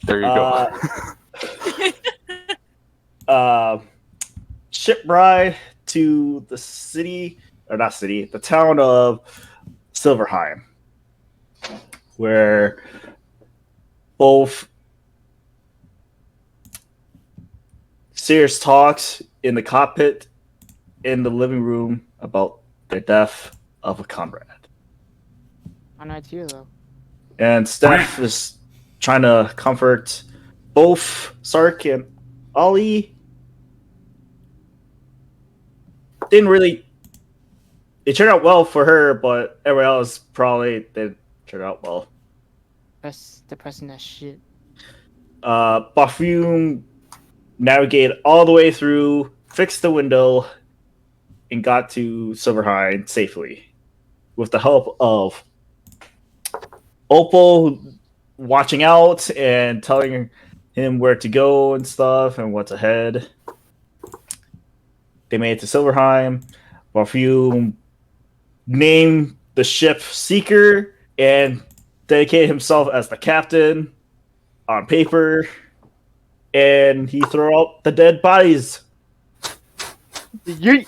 There you go. Ship ride to the city, or not city, the town of Silverheim, where both Sears talks in the cockpit in the living room about the death of a comrade. I'm not here though. And Steph is trying to comfort both Sark and Ollie. Didn't really. It turned out well for her, but everyone else probably didn't turn out well. That's depressing as shit. Baffoon navigated all the way through, fixed the window, and got to Silverhide safely with the help of Opal watching out and telling him where to go and stuff and what's ahead. They made it to Silverheim. Baffoon named the ship Seeker and dedicated himself as the captain on paper, and he threw out the dead bodies Yeet.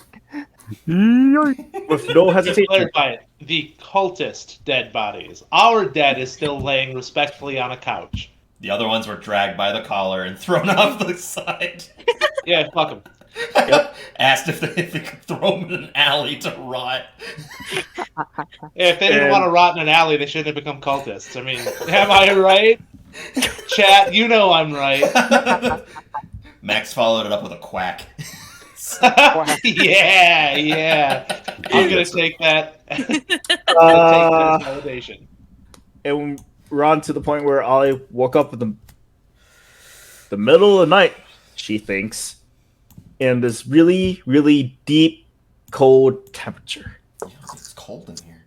with no To hesitation. clarify it, the cultist dead bodies. Our dead is still laying respectfully on a couch. The other ones were dragged by the collar and thrown off the side. Yeah, fuck them. Yep. Asked if they could throw them in an alley to rot. Yeah, if they didn't want to rot in an alley, they shouldn't have become cultists. I mean, am I right? Chat, you know I'm right. Max followed it up with a quack. yeah. I'm gonna take that. I'm gonna take that as validation. And we're on to the point where Ollie woke up in the middle of the night, she thinks, in this really, really deep, cold temperature. Yeah, it's cold in here.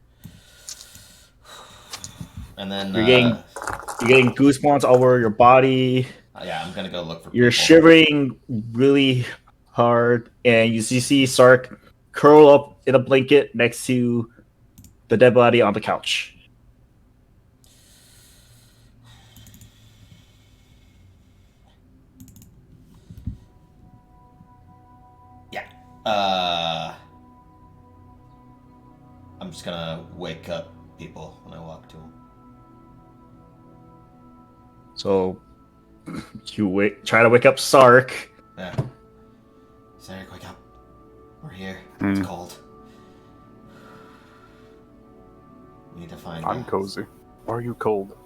And then You're getting goosebumps all over your body. yeah, I'm gonna go look for. You're people. shivering really hard, and you see Sark curl up in a blanket next to the dead body on the couch. Yeah. I'm just gonna wake up people when I walk to them. So you try to wake up Sark. Yeah. Sarek, wake up. We're here. It's cold. We need to find. I'm cozy. Are you cold?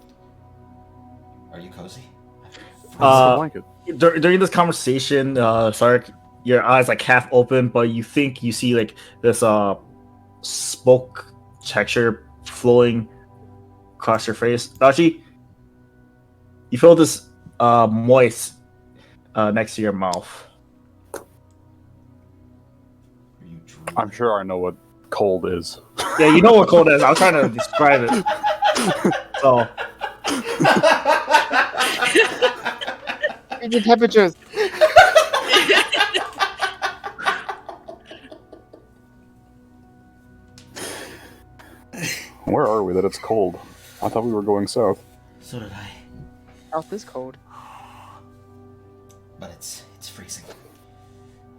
Are you cozy? Blanket. During this conversation, Sark, your eyes like half open, but you think you see like this smoke texture flowing across your face. Actually, you feel this moist next to your mouth. I'm sure I know what cold is. Yeah, you know what cold is. I was trying to describe it. So, Frigid temperatures. Where are we that it's cold? I thought we were going south. So did I. South is cold. But it's freezing.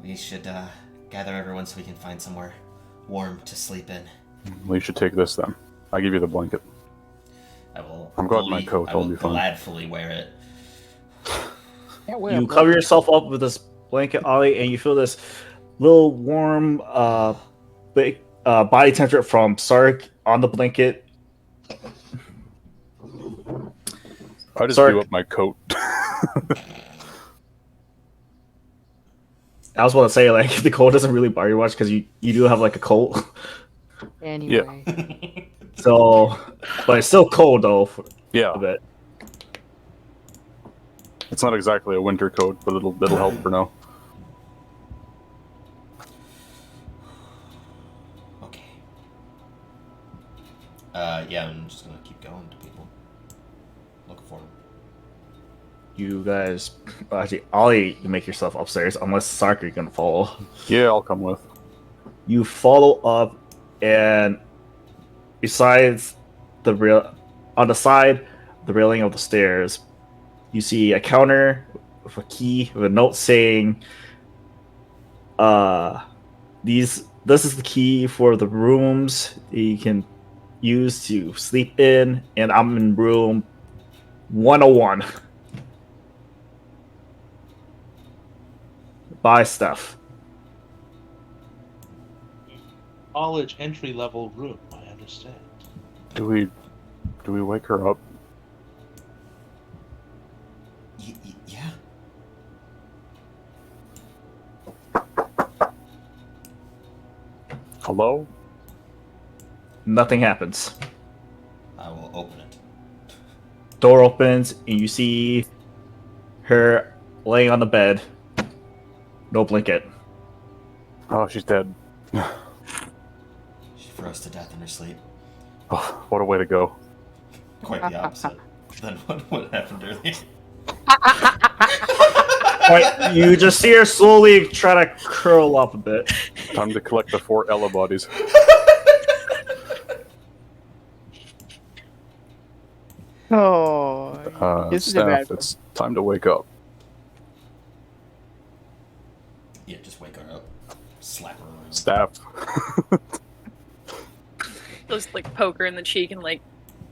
We should gather everyone so we can find somewhere warm to sleep in. We should take this then. I give you the blanket. I will. I'm glad my coat I will will be fine. gladfully wear it. you cover yourself up with this blanket, Ollie, and you feel this little warm body temperature from Sark on the blanket. I just Sark. blew up my coat. I was want to say, like, the cold doesn't really bother you much because you do have, like, a cold. Anyway. So, but it's still cold, though, Yeah. a bit. It's not exactly a winter coat, but it'll help for now. Okay. Yeah, I'm just gonna keep going to people. Looking for them. You guys, actually, Ollie, you make yourself upstairs, unless Sark you're gonna follow. Yeah, I'll come with. You follow up, and besides the on the side, the railing of the stairs, You see a counter with a key with a note saying, this is the key for the rooms that you can use to sleep in, and I'm in room 101. Buy stuff. College entry level room, I understand. Do we wake her up? Yeah. Hello? Nothing happens. I will open it. Door opens, and you see her laying on the bed. No blanket. Oh, she's dead. She froze to death in her sleep. Oh, what a way to go. Quite the opposite than what happened earlier. Right, you just see her slowly try to curl up a bit. Time to collect the 4 Ella bodies. Oh, this is a bad Staff, it's time to wake up. Yeah, just wake her up. Slap her around. Staff. Just like poke her in the cheek and like,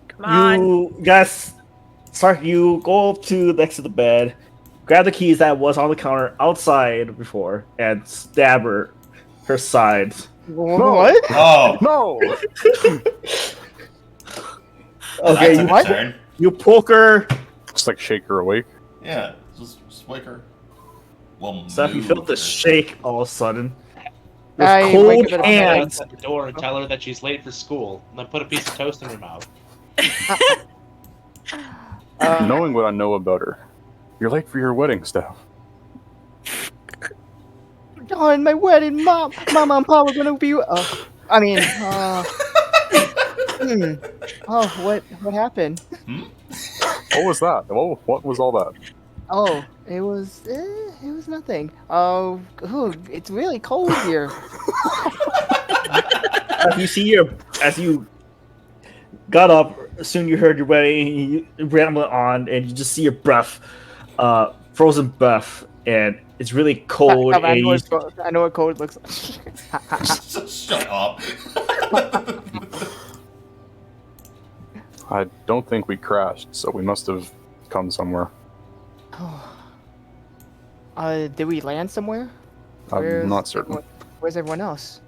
come on. You guys start. You go up to next to the bed, grab the keys that was on the counter outside before, and stab her side. What? Oh! No! Okay, That took a turn. you poke her. Just like shake her awake. Yeah, just wake her. Well, Seth, you felt the move her. shake all of a sudden. I With wake cold up at a hands. At the door and tell her that she's late for school, and then put a piece of toast in her mouth. Knowing what I know about her, you're late for your wedding, Staff. On my wedding, Mom and Pop are gonna be. Oh, what happened? What was that? What was all that? Oh, it was nothing. Oh, it's really cold here. You see as you got up, soon you heard your wedding, you ramble on, and you just see your breath, frozen breath, and it's really cold. I and I know what cold looks like. Shut up. I don't think we crashed, so we must have come somewhere. Did we land somewhere? I'm not certain. Where's everyone else?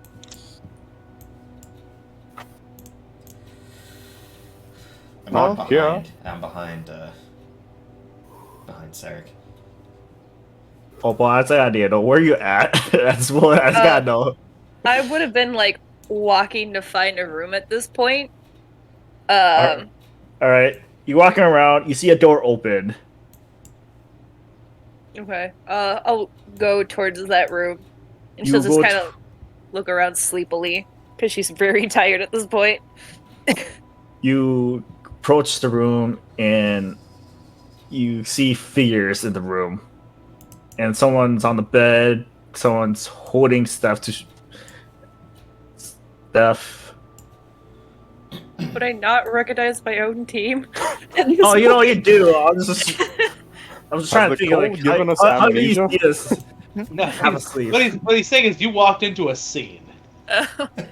I'm Oh, behind. yeah. I'm behind Sarek. Oh, boy, that's an idea. Though, where you at? That's what I gotta know. I would have been like walking to find a room at this point. All right, you walking around. You see a door open. Okay. I'll go towards that room. And You she'll just go kind of look around sleepily because she's very tired at this point. You approach the room and you see figures in the room, and someone's on the bed. Someone's holding stuff to stuff. Would I not recognize my own team? Oh, you know what you do. I'm just trying to the think. Like, cold given us how do you amnesia? see this? No, Have a sleep. what he's saying is you walked into a scene.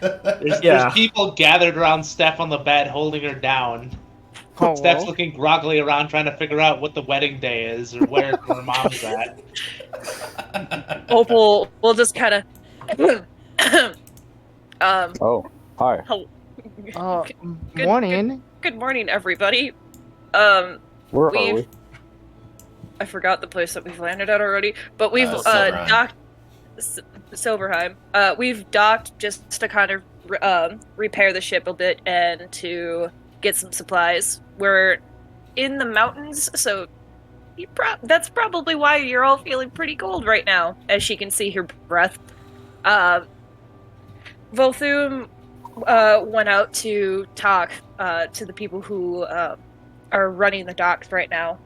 There's people gathered around Steph on the bed, holding her down. Oh, Steph's looking groggily around, trying to figure out what the wedding day is or where her mom's at. Opal will just kind of. Oh, hi. Good- morning. Good morning, everybody. Where are we? We've. I forgot the place that we've landed at already, but we've Silverheim. docked. Silverheim. We've docked just to kind of repair the ship a bit and to get some supplies. We're in the mountains, so that's probably why you're all feeling pretty cold right now, as she can see her breath. Volthum went out to talk to the people who are running the docks right now.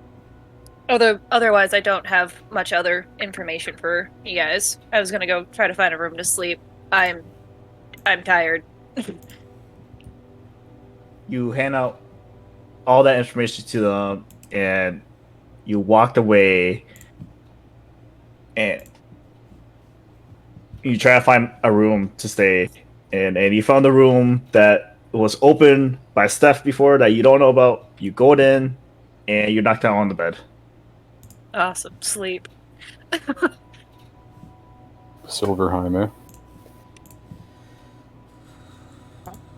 Otherwise, I don't have much other information for you guys. I was gonna go try to find a room to sleep. I'm tired. You hand out all that information to them, and you walked away, and you try to find a room to stay in, and you found a room that was open by Steph before that you don't know about. You go in, and you're knocked out on the bed. Awesome. Sleep. Silverheim, eh?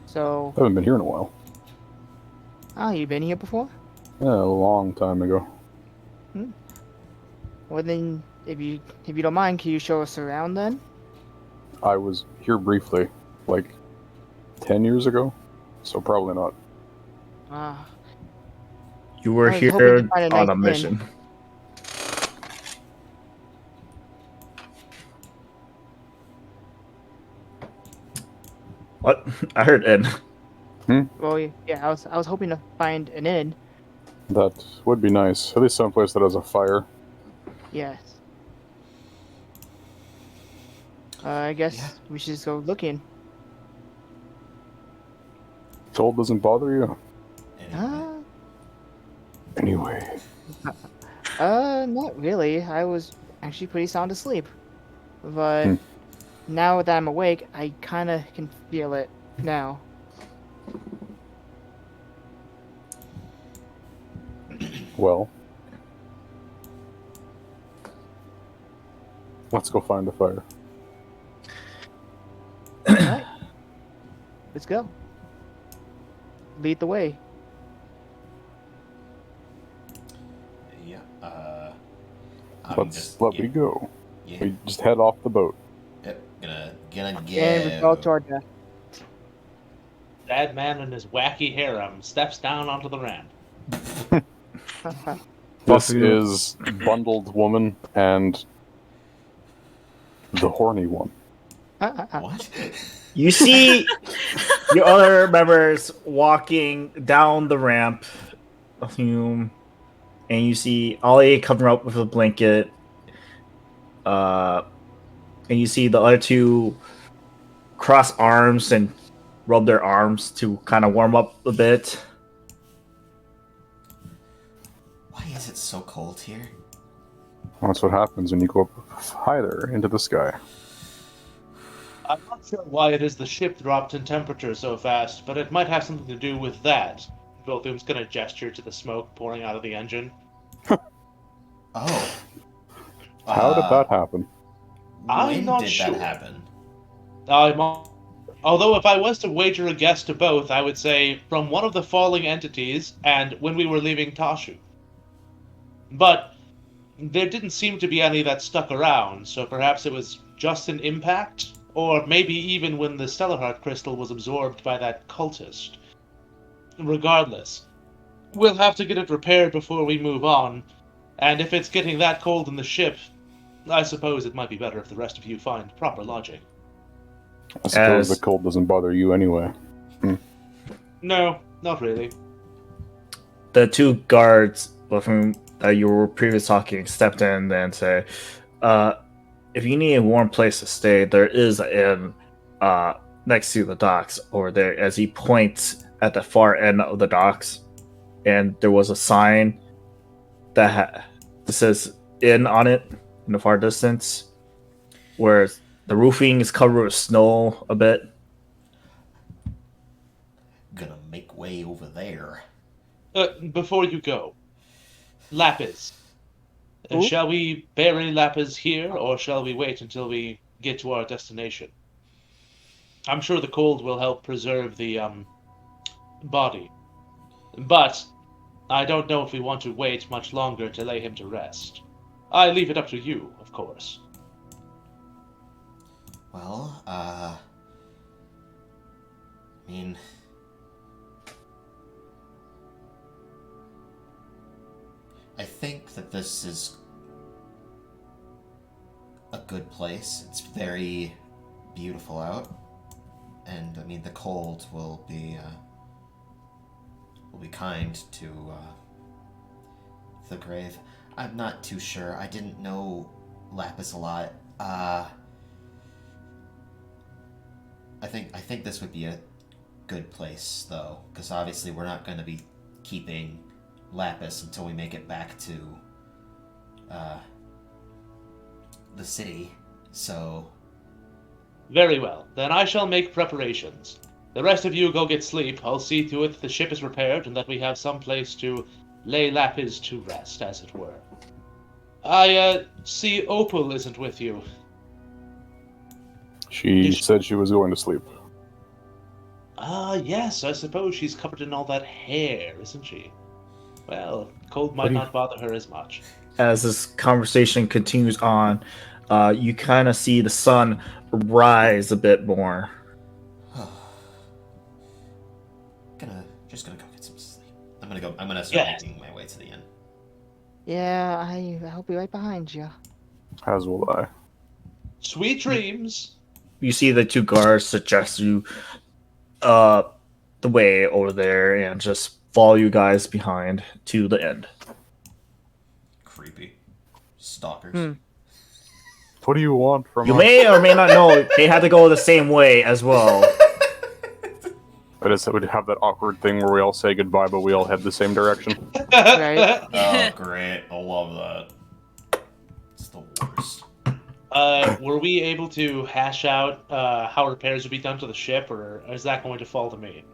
So, I haven't been here in a while. you been here before? Yeah, a long time ago. Well then, if you don't mind, can you show us around then? I was here briefly, like 10 years ago, so probably not. Ah, You were I was hoping to here find a on nice a mission. What? I heard Ed. well, yeah, I was hoping to find an inn. That would be nice. At least someplace that has a fire. Yes. I guess Yeah. we should just go looking. Cold doesn't bother you? Anyway. Anyway. Not really. I was actually pretty sound asleep. But now that I'm awake, I kind of can feel it now. Well. Let's go find the fire. Alright. Let's go. Lead the way. Yeah. Let me go. Yeah. We just head off the boat. Yep. Gonna And we go go. to our death. That man and his wacky harem steps down onto the ramp. This is Bundled Woman and the Horny One. What? You see your other members walking down the ramp, and you see Ollie coming up with a blanket. And you see the other two cross arms and rub their arms to kind of warm up a bit. Why is it so cold here? That's what happens when you go up higher into the sky. I'm not sure why it is the ship dropped in temperature so fast, but it might have something to do with that. Volthum's gonna gesture to the smoke pouring out of the engine. Oh. How did that happen? I'm When not did sure. that happen? Although if I was to wager a guess to both, I would say from one of the falling entities and when we were leaving Tashu. But there didn't seem to be any that stuck around, so perhaps it was just an impact? Or maybe even when the StellaHeart crystal was absorbed by that cultist. Regardless, we'll have to get it repaired before we move on, and if it's getting that cold in the ship, I suppose it might be better if the rest of you find proper lodging. I suppose As- the cold doesn't bother you anyway. No, not really. The two guards with whom you were previously talking stepped in and said, if you need a warm place to stay, there is an inn next to the docks over there, as he points at the far end of the docks. And there was a sign that says inn on it in the far distance, where the roofing is covered with snow a bit. Gonna make way over there. Before you go, Lapis. Ooh. Shall we bury Lapis here, or shall we wait until we get to our destination? I'm sure the cold will help preserve the body, but I don't know if we want to wait much longer to lay him to rest. I leave it up to you, of course. Well, I mean, I think that this is a good place. It's very beautiful out, and I mean the cold will be kind to the grave. I'm not too sure. I didn't know Lapis a lot. I think this would be a good place, though, because obviously we're not going to be keeping Lapis until we make it back to the city, so... Very well. Then I shall make preparations. The rest of you go get sleep. I'll see to it the ship is repaired and that we have some place to lay Lapis to rest, as it were. I see Opal isn't with you. She said she was going to sleep. Yes, I suppose she's covered in all that hair, isn't she? Well, cold might not bother her as much. As this conversation continues on, you kind of see the sun rise a bit more. Just gonna go get some sleep. I'm gonna start making my way to the inn. Yeah, I'll be right behind you. As will I. Sweet dreams. You see the two guards suggest you the way over there and just follow you guys behind to the end. Creepy. Stalkers. What do you want from You us? may or may not know they had to go the same way as well. I just would have that awkward thing where we all say goodbye, but we all head the same direction. Right? Oh, great. I love that. It's the worst. Were we able to hash out how repairs would be done to the ship, or is that going to fall to me?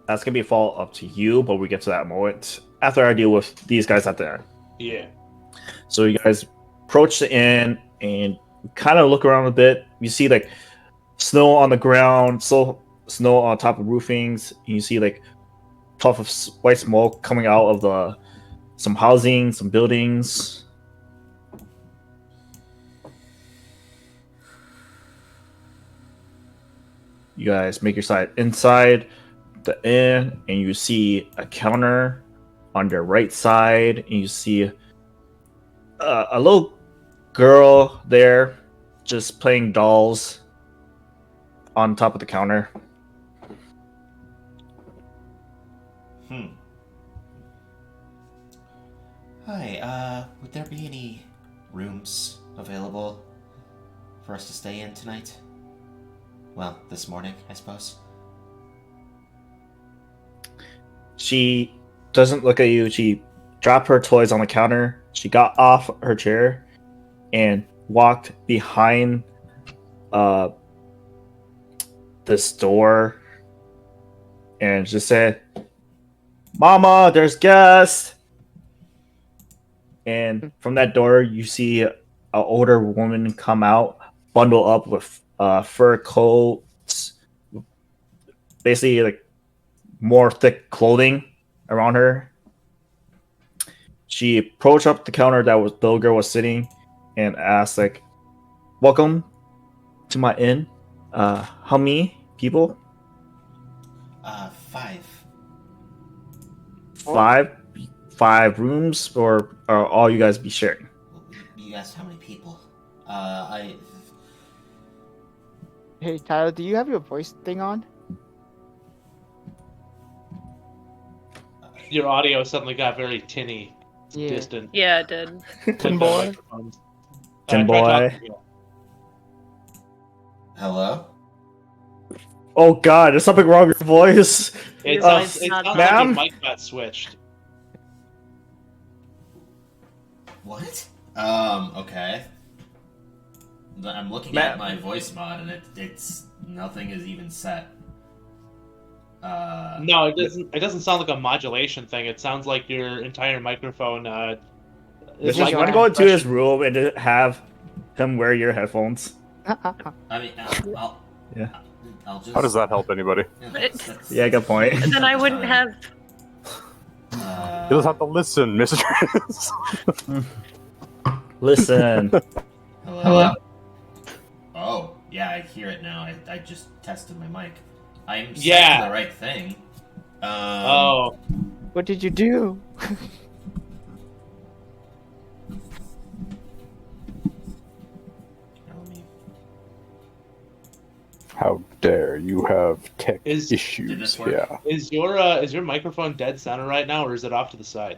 That's gonna be a fall up to you, but we get to that moment after I deal with these guys at the end. Yeah. So you guys approach the inn and kind of look around a bit. You see like snow on the ground, snow on top of roofings. And you see like puff of white smoke coming out of some housing, some buildings. You guys make your side inside the inn, and you see a counter on your right side, and you see a little girl there just playing dolls on top of the counter. Hi, would there be any rooms available for us to stay in tonight? Well, this morning, I suppose. She doesn't look at you. She dropped her toys on the counter. She got off her chair and walked behind this door and just said, "Mama, there's guests." And from that door, you see an older woman come out, bundle up with fur coats, basically like more thick clothing around her. She approached up the counter that the little girl was sitting and asked, like, "Welcome to my inn. How many people?" 5. Five rooms, or are all you guys be sharing? You asked how many people? Hey, Tyler, do you have your voice thing on? Your audio suddenly got very tinny, Yeah. distant. Yeah, it did. Tin boy. Tin Try boy. talking again. Hello? Oh god, there's something wrong with your voice. It Your sounds, voice it not sounds ma'am? like your mic got switched. What? Okay. I'm looking Matt. at my voice mod and it's nothing is even set. No, it doesn't. It doesn't sound like a modulation thing. It sounds like your entire microphone. Is Just like want to go into his room and just have him wear your headphones. I mean, I'll Yeah. I'll just. How does that help anybody? That's- Yeah, good point. Then I wouldn't have. You just have to listen, mistress. Listen. Hello? Oh, yeah, I hear it now. I just tested my mic. I'm saying the right thing. Oh, What did you do? Let me- How dare you have tech Did issues? this work? Yeah. is your microphone dead center right now, or is it off to the side?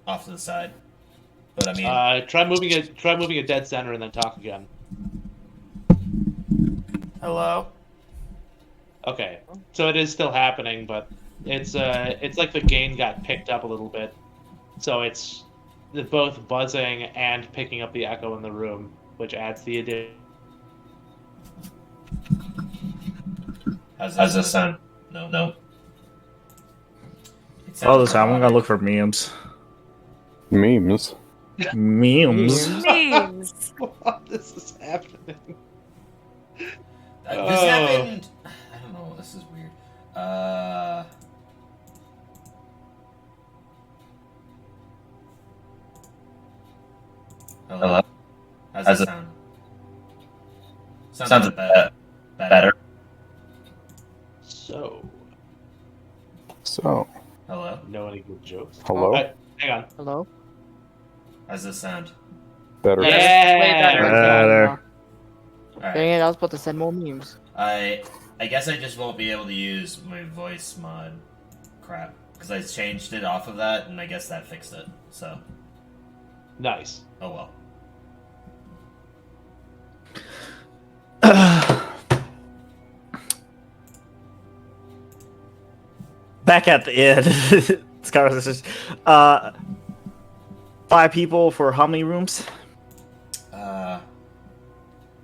Off to the side. But I mean, Try moving it. Try moving it dead center and then talk again. hello? Okay, so it is still happening, but it's like the gain got picked up a little bit, so it's both buzzing and picking up the echo in the room, which adds the addition. How's this sound? No. All the time, I'm gonna look for memes. Memes. Memes. Memes. What this is happening? This Oh. happened. I don't know. This is weird. Hello. How's it sound? Sounds a bit better. So, Hello. know any good jokes? Hello? Hang on. Hello? How's this sound? Better. Yeah. Way better. Better. Alright. Dang it, I was about to send more memes. I guess I just won't be able to use my voice mod crap because I changed it off of that, and I guess that fixed it. So, Nice. oh well. Back at the inn. This conversation. 5 people for how many rooms?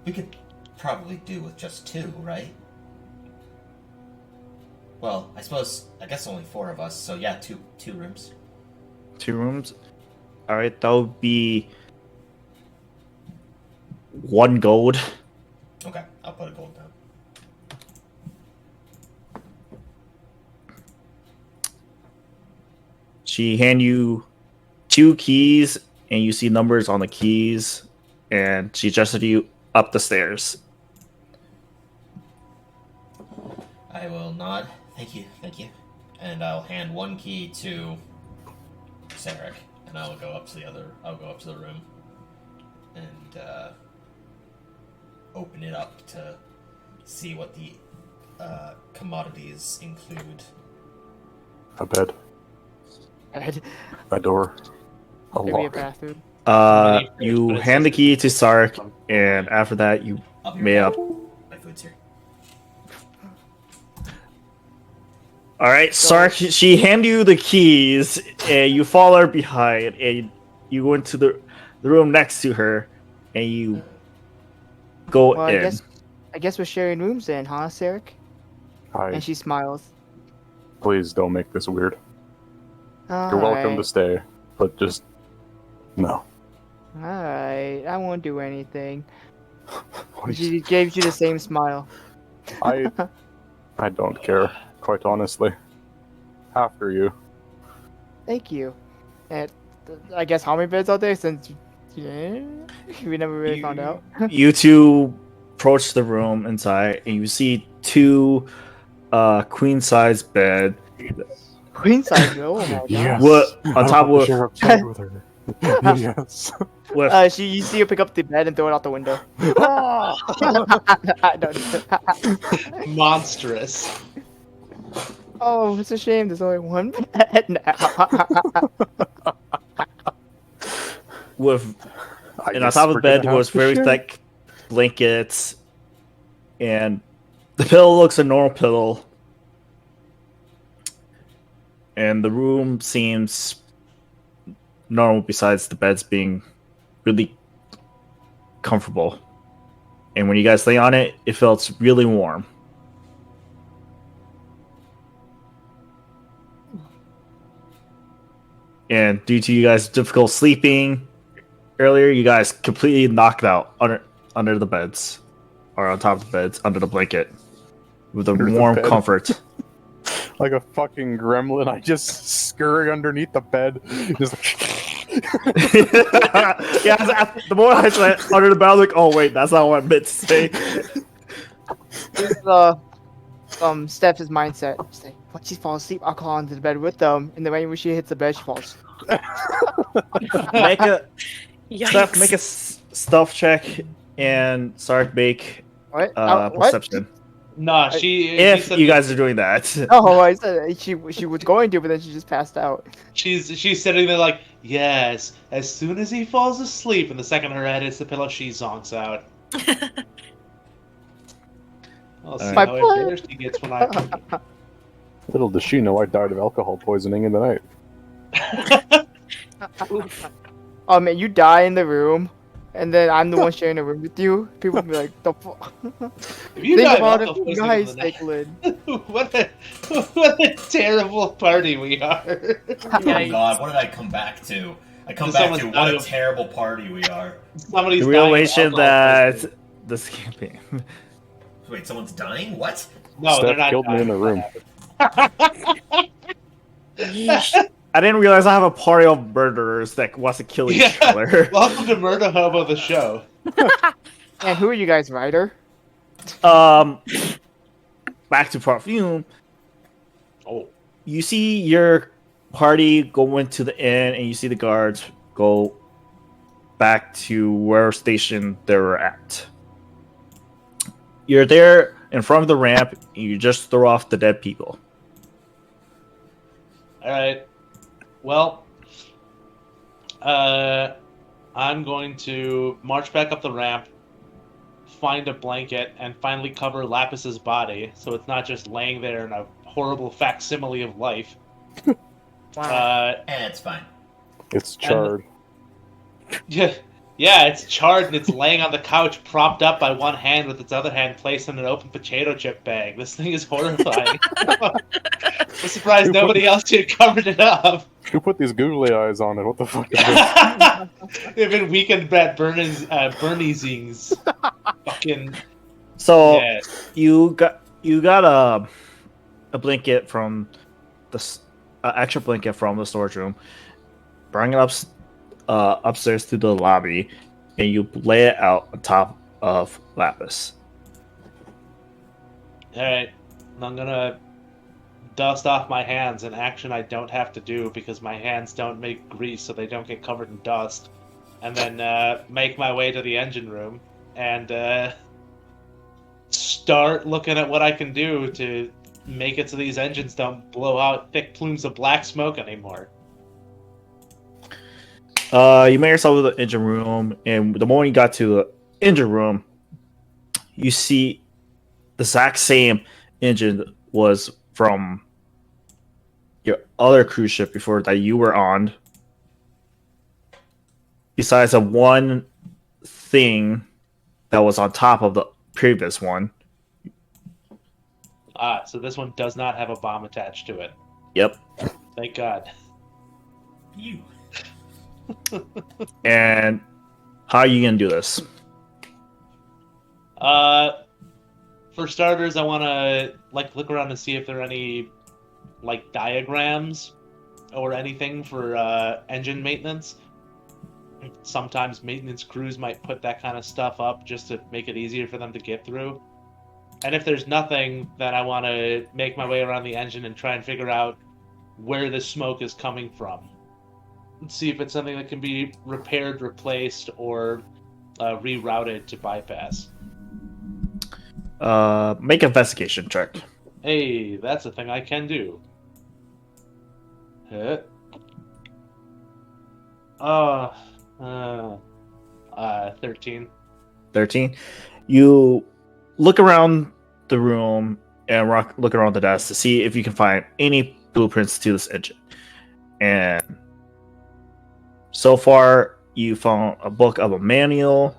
We could probably do with just 2, right? Well, I guess only 4 of us, so yeah, two rooms. 2 rooms. All right, that would be 1 gold. Okay, I'll put a gold down. She hand you 2 keys, and you see numbers on the keys, and she gestured you up the stairs. I will nod. Thank you. And I'll hand 1 key to Sarek, and I'll go up to the room and open it up to see what the commodities include. A bed. Ed, A door. A maybe a lock. bathroom. You hand the key to Sark, and after that, you I'll be may right up. back. My food's here. All right, Sark. She hand you the keys, and you follow her behind, and you go into the room next to her, and you go Well, in. I guess we're sharing rooms then, huh, Sarek? And she smiles. Please don't make this weird. You're welcome to stay, but just no. Alright, I won't do anything. Please. She gave you the same smile. I don't care, quite honestly. After you. Thank you. And I guess how many beds are there since we never really found out. You 2 approach the room inside, and you see 2 queen size bed. Queen size, oh my god. Yes. What on top of of share a bed with her. Yes. with You see her pick up the bed and throw it out the window. Monstrous. Oh, it's a shame. There's only 1 bed now. with I and on guess top of the we're bed gonna have was to very share. thick blankets, and the pillow looks a normal pillow, and the room seems normal besides the beds being really comfortable. And when you guys lay on it, it felt really warm. And due to you guys' difficult sleeping earlier, you guys completely knocked out under the beds, or on top of the beds, under the blanket, with a Under the warm bed. comfort. Like a fucking gremlin, I just scurry underneath the bed. Just Yeah, the more I said under the bed, I was like, oh wait, that's not what I meant to say. This is Steph's mindset. She's like, when she falls asleep, I'll crawl into the bed with them, and then when she hits the bed, she falls. Make a Steph, Yikes. make a stealth check and Sark make What? What? perception. Nah, she If said you guys are doing that. Oh, I said she was going to, but then she just passed out. she's sitting there like, yes. As soon as he falls asleep, and the second her head hits the pillow, she zonks out. I'll see My how butt. embarrassed he gets when I. little does she know I died of alcohol poisoning in the night. and you die in the room, and then I'm the one sharing the room with you, people will be like, the fuck? If you Think die about it, multiple places nice, in the night, Declan. what a terrible party we are. Oh god, what did I come back to? I come back to what a terrible party we are. Somebody's The dying of realization alcohol that poisoning. this campaign. Wait, someone's dying? What? No, Steph they're not killed me in the room. Yeesh. I didn't realize I have a party of murderers that wants to kill each other. Welcome to Murder Hobo, the show. And who are you guys, Ryder? Back to Perfume. Oh, You see your party go into the inn, and you see the guards go back to where station they were at. You're there in front of the ramp, and you just throw off the dead people. all right. Well, I'm going to march back up the ramp, find a blanket, and finally cover Lapis's body, so it's not just laying there in a horrible facsimile of life. It's fine. It's charred. Yeah, it's charred and it's laying on the couch, propped up by one hand with its other hand placed in an open potato chip bag. This thing is horrifying. I'm surprised nobody else had covered it up. Who put these googly eyes on it? What the fuck is this? They've been weekend at Bernie's fucking. So Yeah. you got a blanket from the extra blanket from the storage room. Bring it up upstairs to the lobby, and you lay it out on top of Lapis. Alright, I'm gonna dust off my hands, an action I don't have to do because my hands don't make grease so they don't get covered in dust. And then make my way to the engine room and start looking at what I can do to make it so these engines don't blow out thick plumes of black smoke anymore. You made yourself to the engine room, and the moment you got to the engine room, you see the exact same engine was from your other cruise ship before that you were on. Besides the one thing that was on top of the previous one. Ah, so this one does not have a bomb attached to it. Yep. Thank God. You. And how are you gonna do this? For starters, I want to look around and see if there are any diagrams or anything for engine maintenance. Sometimes maintenance crews might put that kind of stuff up just to make it easier for them to get through. And if there's nothing, then I want to make my way around the engine and try and figure out where the smoke is coming from. Let's see if it's something that can be repaired, replaced, or rerouted to bypass. Make an investigation check. Hey, that's a thing I can do. 13. 13. You look around the room and look around the desk to see if you can find any blueprints to this engine. And so far, you found a book of a manual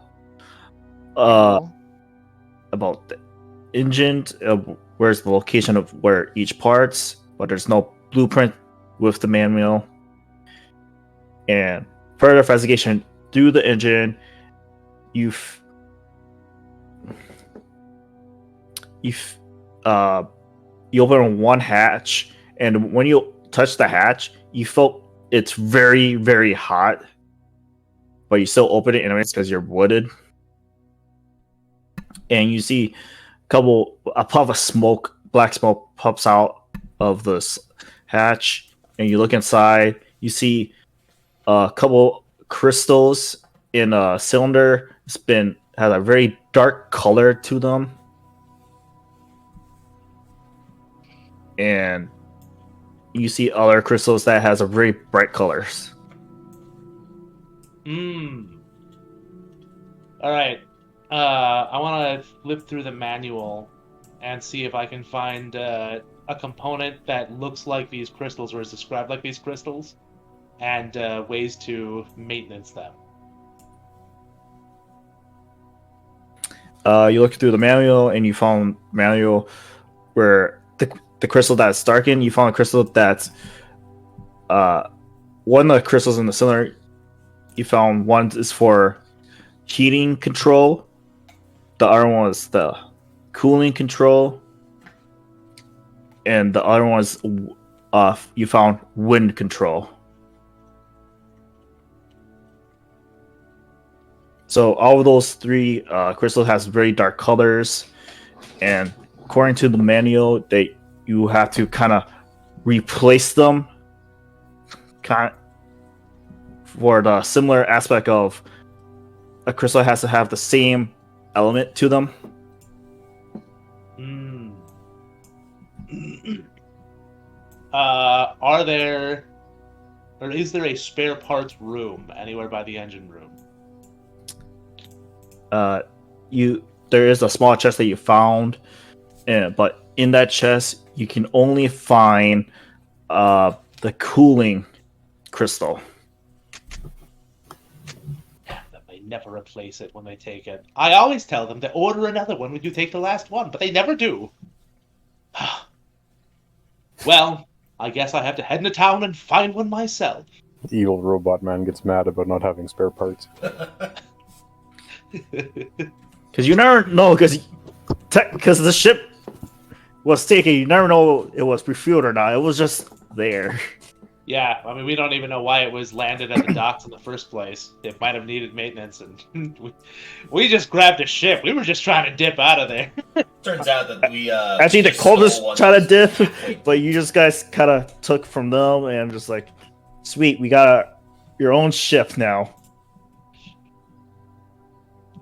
about the engine, where's the location of where each parts, but there's no blueprint with the manual. And further investigation through the engine, you open one hatch, and when you touch the hatch, you felt it's very, very hot, but you still open it anyways because you're wooded. And you see a puff of smoke, black smoke, pops out of this hatch, and you look inside. You see a couple crystals in a cylinder. Has a very dark color to them, and you see other crystals that has a very bright colors. Alright. I want to flip through the manual and see if I can find a component that looks like these crystals or is described like these crystals. and ways to maintenance them. You look through the manual and you found manual where the crystal that's darkened. You found a crystal that's one of the crystals in the cylinder. You found one is for heating control. The other one is the cooling control, and the other one is you found wind control. So all of those three crystals has very dark colors, and according to the manual, you have to kind of replace them, for the similar aspect of a crystal has to have the same element to them. Are there, or is there a spare parts room anywhere by the engine room? There is a small chest that you found, but in that chest you can only find the cooling crystal. Damn them, they never replace it when they take it. I always tell them to order another one when you take the last one, but they never do. Well, I guess I have to head into town and find one myself. The evil robot man gets mad about not having spare parts. Because you never know, because the ship was taken, you never know it was refueled or not. It was just there. Yeah, I mean, we don't even know why it was landed at the docks in the first place. It might have needed maintenance, and we just grabbed a ship. We were just trying to dip out of there. Turns out that we actually the coldest tried to dip, but you just guys kind of took from them, and I'm just like, sweet, we got your own ship now.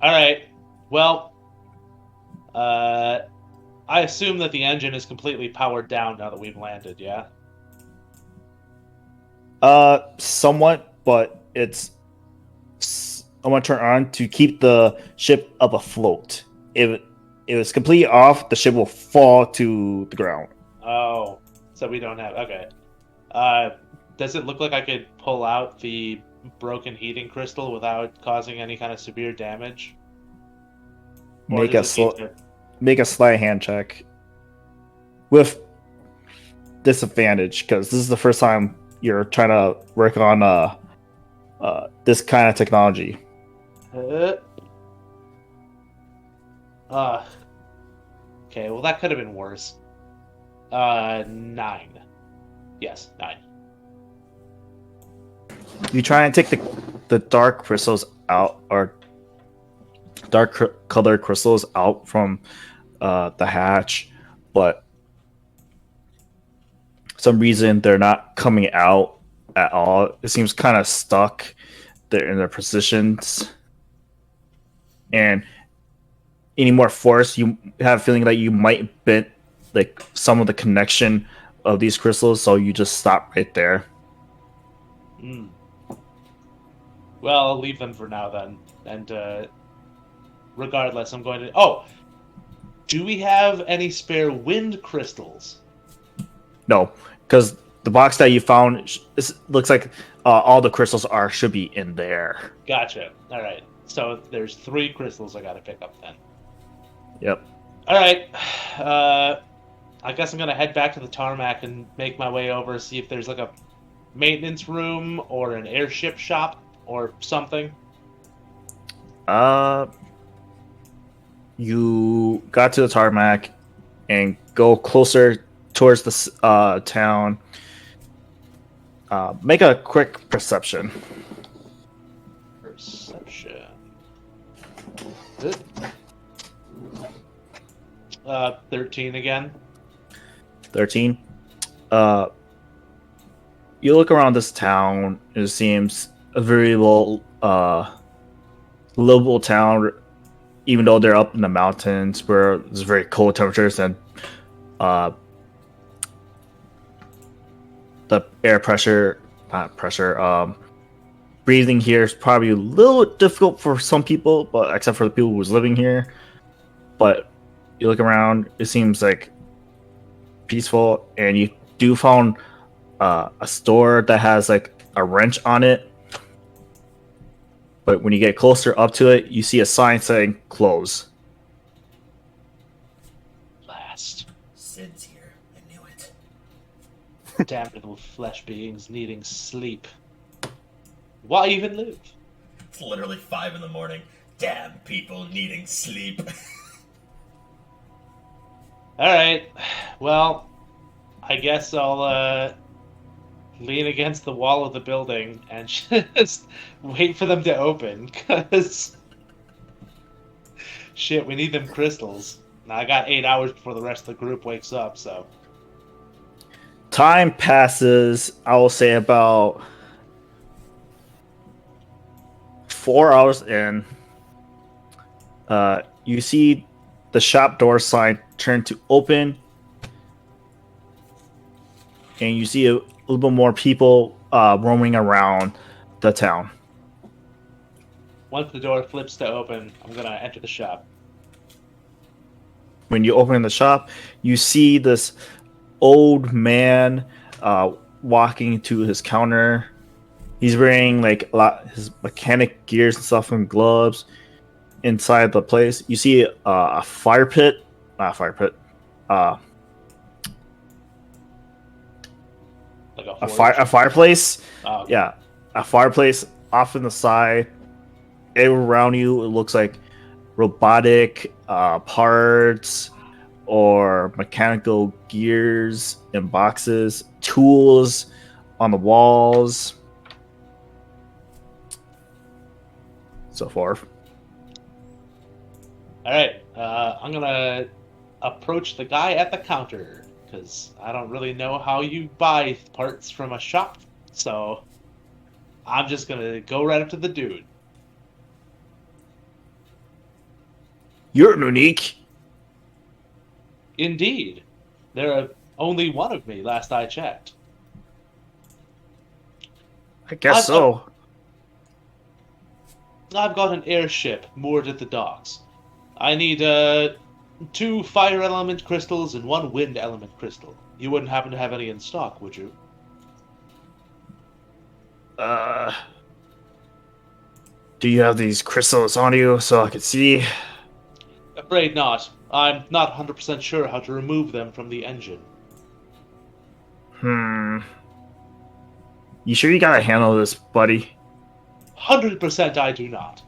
All right. Well, I assume that the engine is completely powered down now that we've landed. Yeah. Somewhat, but it's I want to turn on to keep the ship up afloat. If it was completely off, the ship will fall to the ground. Oh, so we don't have. Okay. Does it look like I could pull out the broken heating crystal without causing any kind of severe damage? Make a sleight hand check with disadvantage, because this is the first time you're trying to work on this kind of technology. Okay, well that could have been worse. 9. Yes, 9. You try and take the dark crystals out, or dark colored crystals out from the hatch, but for some reason they're not coming out at all. It seems kind of stuck there in their positions, and any more force, you have a feeling that you might bend like some of the connection of these crystals, so you just stop right there. Well, I'll leave them for now then, and regardless, I'm going to... Oh! Do we have any spare wind crystals? No, because the box that you found looks like all the crystals should be in there. Gotcha. All right. So there's 3 crystals I got to pick up then. Yep. All right. I guess I'm going to head back to the tarmac and make my way over, see if there's like a maintenance room or an airship shop or something. You got to the tarmac and go closer towards the town. Make a quick perception. Perception. 13 again. 13. You look around this town. It seems a very livable town, even though they're up in the mountains where there's very cold temperatures, and the air pressure, breathing here is probably a little difficult for some people, but except for the people who's living here. But you look around, it seems like peaceful, and you do found a store that has like a wrench on it. But when you get closer up to it, you see a sign saying close. Last. Sid's here. I knew it. Damn little flesh beings needing sleep. Why even live? It's literally 5 in the morning. Damn people needing sleep. Alright, well, I guess I'll lean against the wall of the building and just wait for them to open, because shit, we need them crystals. Now I got 8 hours before the rest of the group wakes up, so. Time passes, I will say about 4 hours in. You see the shop door sign turn to open, and you see a little bit more people roaming around the town. Once the door flips to open, I'm gonna enter the shop. When you open the shop, you see this old man walking to his counter. He's wearing like his mechanic gears and stuff and gloves. Inside the place, you see a fire pit, not a fire pit, Like a fireplace. Oh, okay. Yeah, a fireplace off in the side. Everywhere around you, it looks like robotic parts or mechanical gears in boxes, tools on the walls, so forth. Alright, I'm gonna approach the guy at the counter, because I don't really know how you buy parts from a shop, so I'm just gonna go right up to the dude. You're unique. Indeed. There are only one of me, last I checked. I guess so. I've got an airship moored at the docks. I need 2 fire element crystals and 1 wind element crystal. You wouldn't happen to have any in stock, would you? Do you have these crystals on you so I can see? Afraid not. I'm not 100% sure how to remove them from the engine. You sure you gotta handle this, buddy? 100% I do not.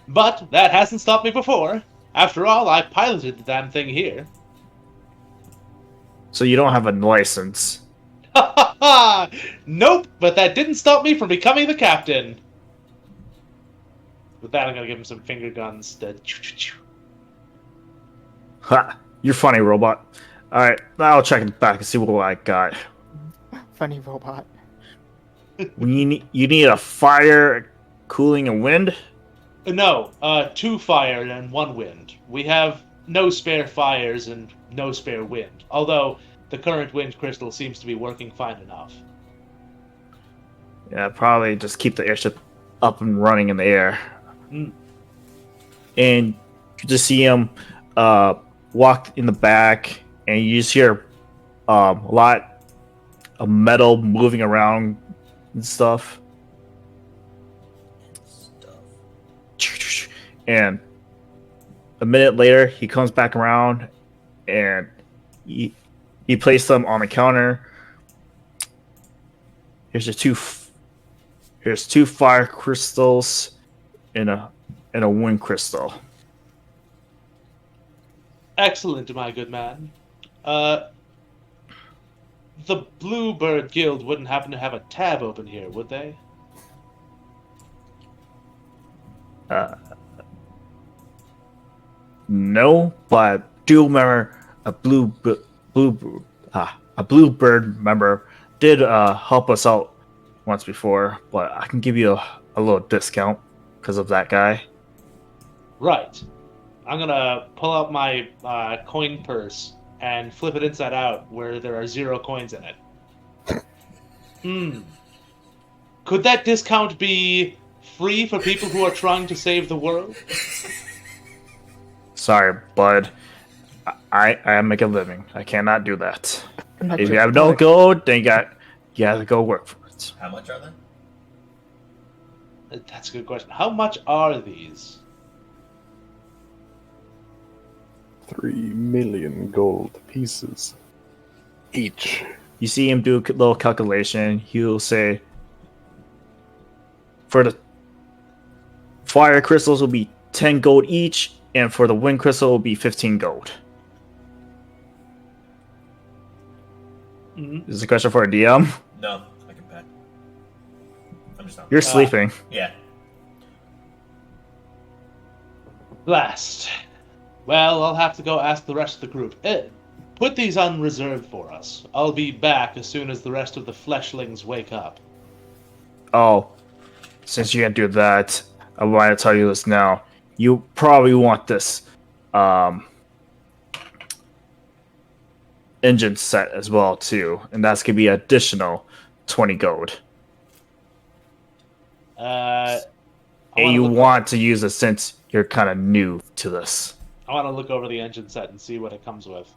But that hasn't stopped me before. After all, I piloted the damn thing here. So you don't have a license? Ha ha ha! Nope, but that didn't stop me from becoming the captain. With that, I'm gonna give him some finger guns to... Ha! You're funny, robot. Alright, I'll check it back and see what I got. Funny robot. You need a fire, cooling, and wind? No, 2 fire and 1 wind. We have no spare fires and no spare wind, although the current wind crystal seems to be working fine enough. Yeah, probably just keep the airship up and running in the air. Mm. And you just see him walk in the back, and you just hear a lot of metal moving around and stuff. And a minute later, he comes back around, and he placed them on the counter. Here's two fire crystals and a wind crystal. Excellent, my good man. The Bluebird Guild wouldn't happen to have a tab open here, would they? No, but do remember a Bluebird member did help us out once before, but I can give you a little discount because of that guy. Right. I'm gonna pull out my coin purse and flip it inside out where there are 0 coins in it. Could that discount be free for people who are trying to save the world? Sorry, bud. I make a living. I cannot do that. Not If you your have no bud. gold, then you have to go work for it. gold. How much are they? That's a good question. How much are these? 3 million gold pieces each. You see him do a little calculation. He'll say, for the fire crystals will be 10 gold each, and for the wind crystal will be 15 gold. Mm-hmm. This is a question for a DM. No, I can pay. I'm just not. You're sleeping. Yeah. Blast. Well, I'll have to go ask the rest of the group. Put these on reserve for us. I'll be back as soon as the rest of the fleshlings wake up. Oh, since you can't do that, I want to tell you this now. You probably want this engine set as well too, and that's gonna be additional 20 gold. And you want to use it since you're kind of new to this. I want to look over the engine set and see what it comes with.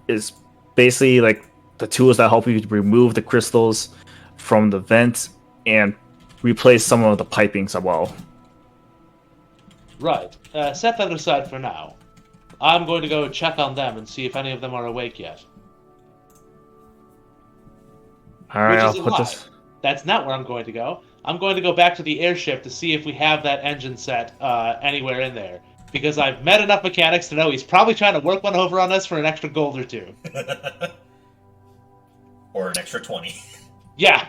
Is basically like the tools that help you to remove the crystals from the vent and replace some of the pipings as well. Right. Set that aside for now. I'm going to go check on them and see if any of them are awake yet. Alright, I'll Which is a put lie. this. That's not where I'm going to go. I'm going to go back to the airship to see if we have that engine set anywhere in there. Because I've met enough mechanics to know he's probably trying to work one over on us for an extra gold or two. Or an extra 20. Yeah.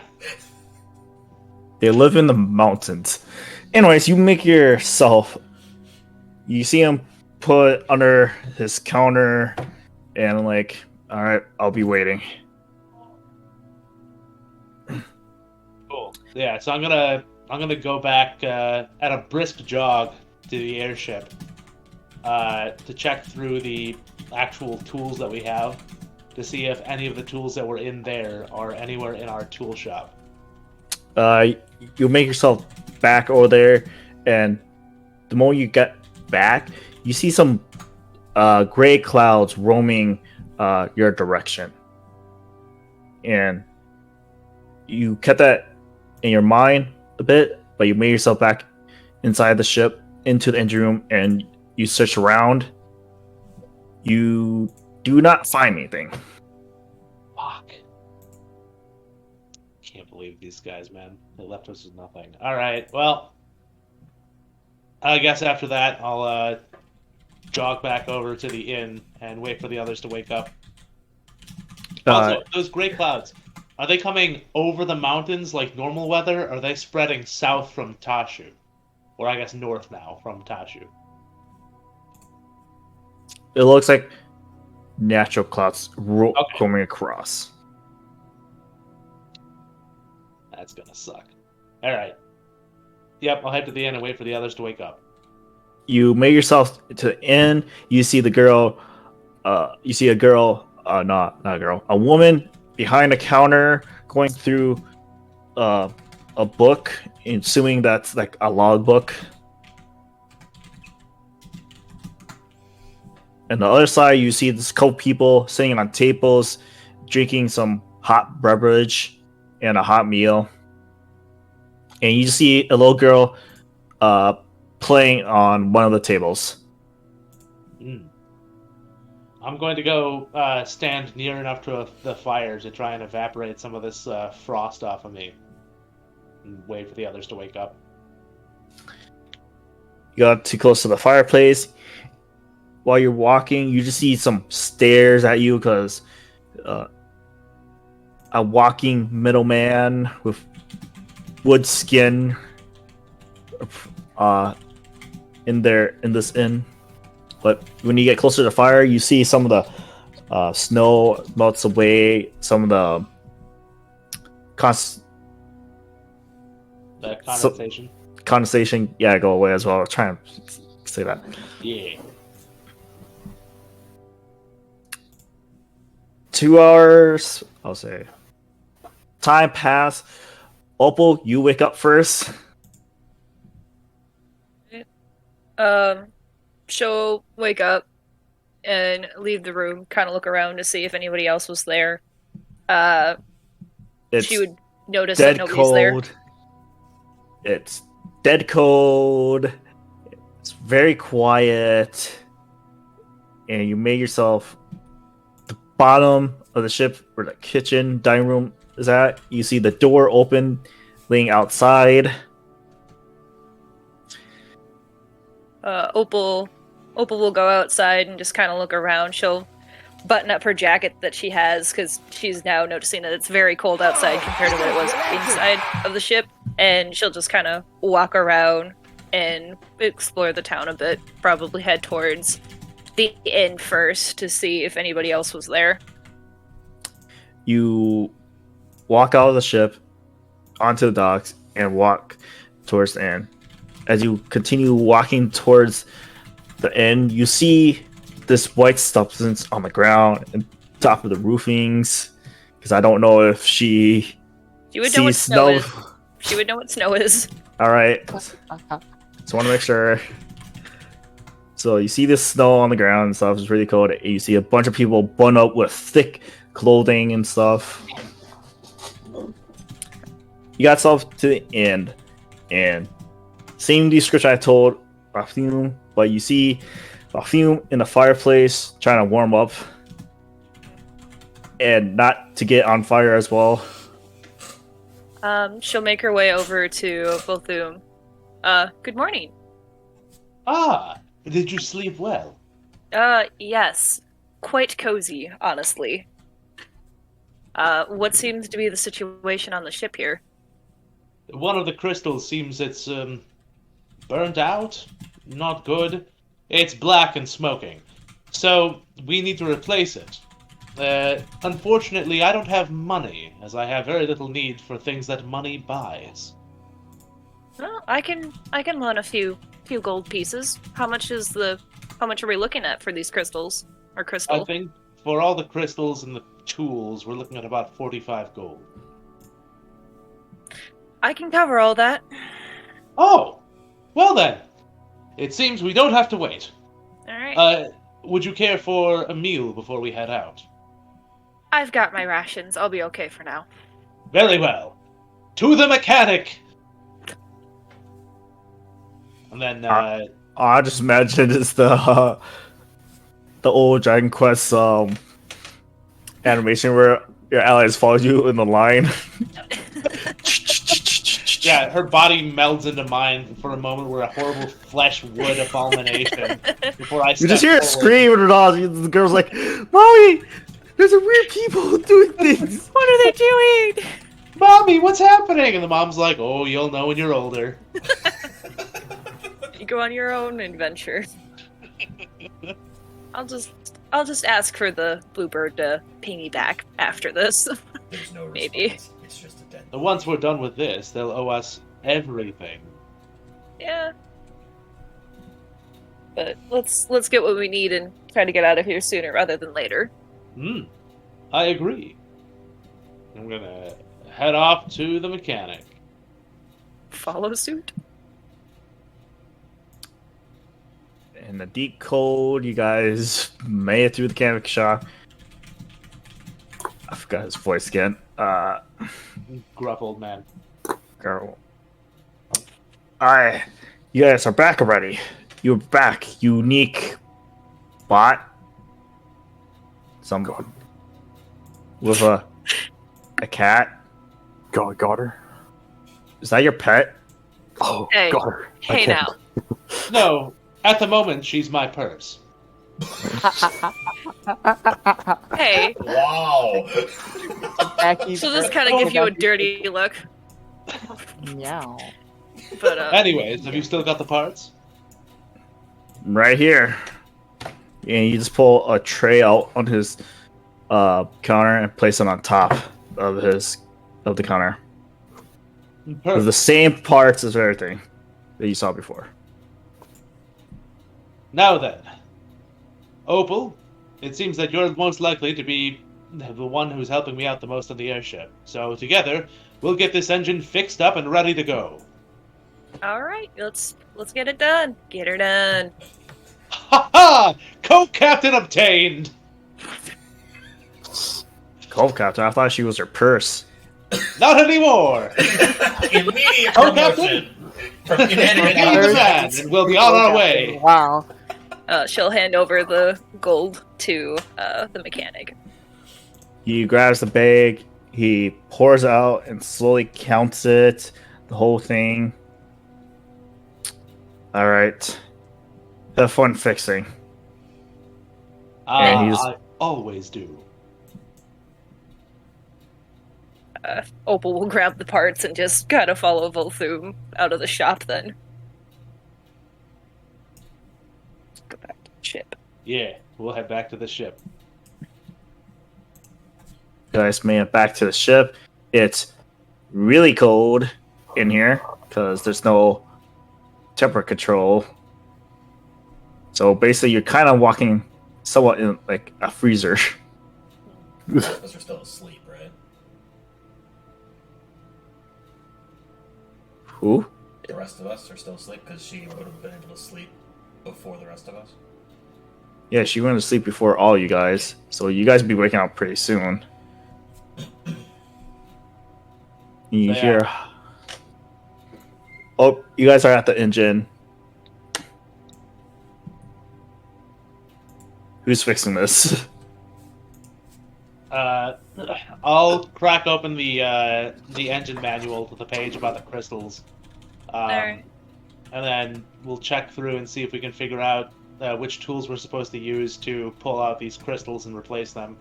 They live in the mountains. Anyways, you make yourself. You see him put under his counter, and like, all right, I'll be waiting. Cool. Yeah. So I'm gonna go back at a brisk jog to the airship to check through the actual tools that we have to see if any of the tools that were in there are anywhere in our tool shop. You make yourself back over there, and the moment you get back, you see some gray clouds roaming your direction, and you kept that in your mind a bit, but you made yourself back inside the ship into the engine room, and you search around. You do not find anything. Fuck. Can't believe these guys, man. They left us with nothing. Alright, well, I guess after that, I'll jog back over to the inn and wait for the others to wake up. Also, those gray clouds, are they coming over the mountains like normal weather, or are they spreading south from Tashu? Or I guess north now from Tashu? It looks like natural clouds roaming across. That's gonna suck. Alright. Yep, I'll head to the inn and wait for the others to wake up. You make yourself to the inn. You see the girl. You see a girl. Not a girl. A woman behind a counter going through a book, assuming that's like a logbook. And the other side, you see this couple people sitting on tables, drinking some hot beverage and a hot meal. And you see a little girl playing on one of the tables. I'm going to go stand near enough to the fire to try and evaporate some of this frost off of me. And wait for the others to wake up. You got too close to the fireplace. While you're walking, you just see some stares at you because a walking middleman with wood skin in this inn. But when you get closer to the fire, you see some of the snow melts away. Some of the condensation. Condensation, yeah, go away as well. I'll try and say that. Yeah. 2 hours, I'll say. Time pass. Opal, you wake up first. She'll wake up and leave the room, kind of look around to see if anybody else was there. It's she would notice that dead nobody's there. cold. It's dead cold. It's very quiet. And you made yourself the bottom of the ship where the kitchen, dining room is at. You see the door open, laying outside. Opal will go outside and just kind of look around. She'll button up her jacket that she has because she's now noticing that it's very cold outside compared to what it was inside of the ship. And she'll just kind of walk around and explore the town a bit. Probably head towards the inn first to see if anybody else was there. You walk out of the ship onto the docks and walk towards the inn. As you continue walking towards the inn, you see this white substance on the ground and top of the roofings. Because I don't know if she would know what sees snow is. She would know what snow is. All right. Just want to make sure. So you see this snow on the ground and stuff. It's really cold. And you see a bunch of people bun up with thick clothing and stuff. You got yourself to the end, and same description I told Rafume, but you see Rafume in the fireplace trying to warm up and not to get on fire as well. She'll make her way over to Volthoom. Good morning. Ah, did you sleep well? Yes. Quite cozy, honestly. What seems to be the situation on the ship here? One of the crystals seems it's, burnt out? Not good? It's black and smoking. So, we need to replace it. Unfortunately, I don't have money, as I have very little need for things that money buys. Well, I can loan a few gold pieces. How much are we looking at for these crystals? Or crystal? I think for all the crystals and the tools, we're looking at about 45 gold. I can cover all that. Oh! Well then! It seems we don't have to wait. Alright. Would you care for a meal before we head out? I've got my rations. I'll be okay for now. Very well. To the mechanic! And then, I just imagine it's the old Dragon Quest animation where your allies follow you in the line. yeah, her body melds into mine for a moment. We're a horrible flesh wood abomination. Before I You just hear it scream and the girl's like, "Mommy, there's a weird people doing things. What are they doing? Mommy, what's happening?" And the mom's like, "Oh, you'll know when you're older." You go on your own adventure. I'll just ask for the bluebird to pay me back after this. There's no Maybe. response. It's just a dead. And once we're done with this, they'll owe us everything. Yeah. But let's get what we need and try to get out of here sooner rather than later. I agree. I'm gonna head off to the mechanic. Follow suit. In the deep cold, you guys made it through the mechanic shop. I forgot his voice again. Gruff old man. Girl. Alright, you guys are back already. You're back, unique bot. Someone with a cat. Got her. Is that your pet? Oh, Hey. got her. Hey now. No, at the moment, she's my purse. Hey. Wow. She'll just kind of give you a dirty look. Meow. But Anyways, have you still got the parts? Right here. And you just pull a tray out on his counter and place it on top of the counter. With Perfect. the same parts as everything that you saw before. Now then, Opal, it seems that you're most likely to be the one who's helping me out the most on the airship. So together, we'll get this engine fixed up and ready to go. all right, let's get it done. Get her done. Ha ha! Co-captain obtained! Cove Captain, I thought she was her purse. Not anymore! Immediate Oh, promotion from inanimate Give the man, objects. and we'll be on our way. Wow. She'll hand over the gold to the mechanic. He grabs the bag, he pours out and slowly counts it, the whole thing. Alright. Have fun fixing. And he's- I always do. Opal will grab the parts and just kind of follow Volthoom out of the shop then. Go back to the ship. Yeah, we'll head back to the ship. You guys made it back to the ship. It's really cold in here because there's no temperature control. So basically, you're kind of walking somewhat in like a freezer. Most of us are still asleep, right? Who? The rest of us are still asleep because she would have been able to sleep before the rest of us. Yeah, she went to sleep before all you guys. So you guys will be waking up pretty soon. You Yeah. hear... Oh, you guys are at the engine. Who's fixing this? I'll crack open the engine manual to the page about the crystals. Alright. And then we'll check through and see if we can figure out which tools we're supposed to use to pull out these crystals and replace them.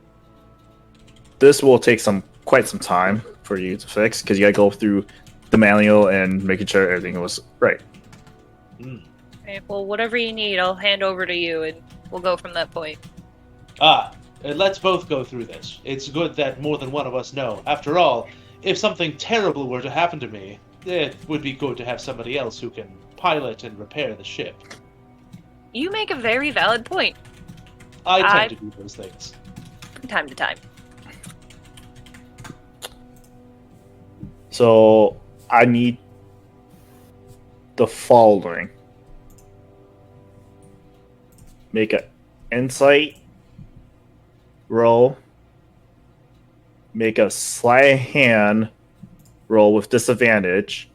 This will take quite some time for you to fix because you gotta go through the manual and making sure everything was right. Okay, well, whatever you need, I'll hand over to you, and we'll go from that point. Let's both go through this. It's good that more than one of us know. After all, if something terrible were to happen to me, it would be good to have somebody else who can pilot and repair the ship. You make a very valid point, I tend to do those things. from time to time. So I need the following. Make an insight roll. Make a sleight of hand roll with disadvantage.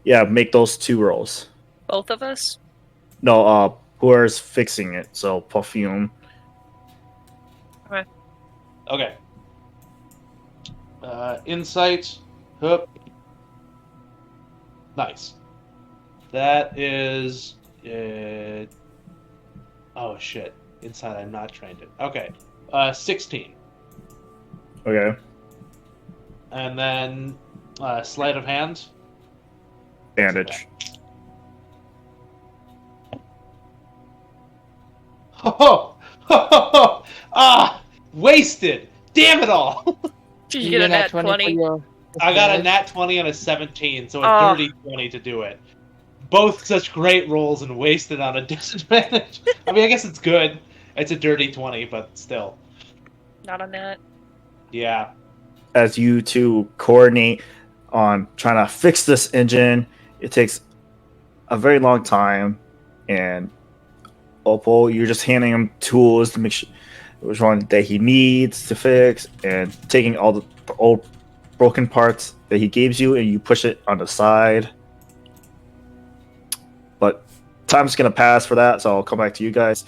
Yeah, make those 2 rolls. Both of us? No, whoever's fixing it. So Perfume. Okay. Insight. Hup. Nice. That is... oh, shit. Insight, I'm not trained in. Okay. 16. Okay. And then sleight of hand. Bandage. Ho ho! Ah! Wasted! Damn it all! Did you get a nat 20? I got a nat 20 and a 17, so a Oh. dirty 20 to do it. Both such great rolls and wasted on a disadvantage. I mean, I guess it's good. It's a dirty 20, but still. Not on that. Yeah. As you two coordinate on trying to fix this engine, it takes a very long time, and Opal, you're just handing him tools to make sure which one that he needs to fix, and taking all the old broken parts that he gives you, and you push it on the side. But time's gonna pass for that, so I'll come back to you guys.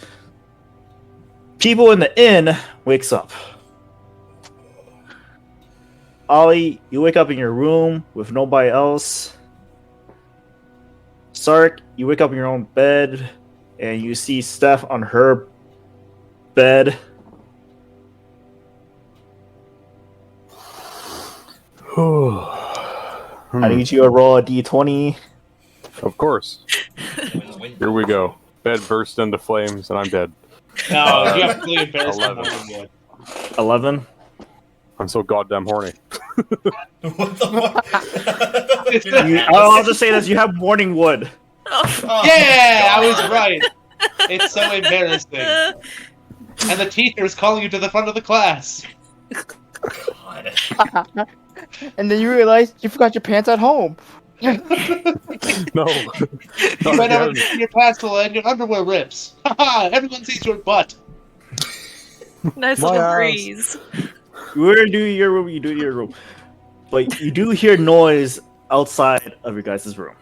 People in the inn wakes up. Ollie, you wake up in your room with nobody else. Sark, you wake up in your own bed, and you see Steph on her bed. I need you to roll a d20. Of course. Here we go. Bed burst into flames, and I'm dead. No, you have to be embarrassed. 11. 11. I'm so goddamn horny. What the fuck? I'll just say this: you have morning wood. Oh, Yeah, I was God. right. It's so embarrassing. And the teacher is calling you to the front of the class. God. And then you realize you forgot your pants at home. No. You went over to your class and your underwear rips. Haha, everyone sees your butt. Nice My little ass. breeze. You do your room, you do your room. But you do hear noise outside of your guys' room.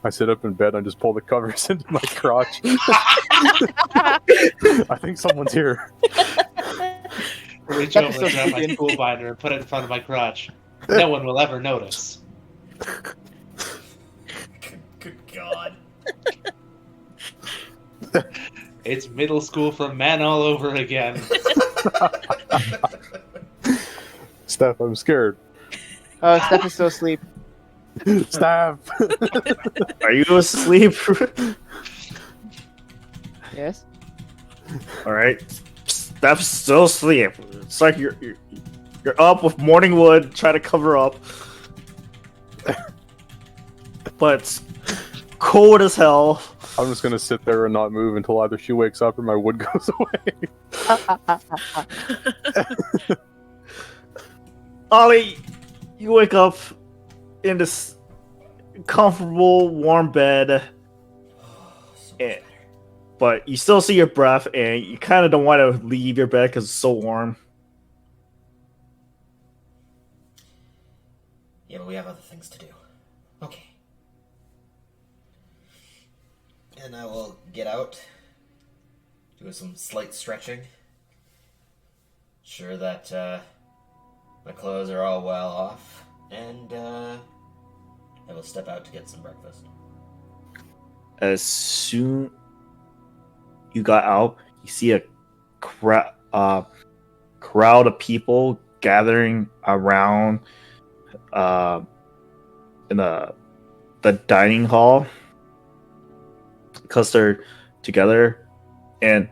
I sit up in bed and just pull the covers into my crotch. I think someone's here. Reach That over is and so grab my stupid. school binder and put it in front of my crotch. No one will ever notice. Good God. It's middle school for men all over again. Steph, I'm scared. Steph is still asleep. Steph! Are you asleep? Yes. All right. Steph's still asleep. It's like you're up with morning wood, trying to cover up, but it's cold as hell. I'm just gonna sit there and not move until either she wakes up or my wood goes away. Ollie, you wake up in this comfortable, warm bed, but you still see your breath, and you kind of don't want to leave your bed because it's so warm. Yeah, but we have other things to do. Okay. And I will get out, do some slight stretching. Sure that my clothes are all well off, and I will step out to get some breakfast. As soon you got out, you see a crowd of people gathering around in the dining hall because they're together, and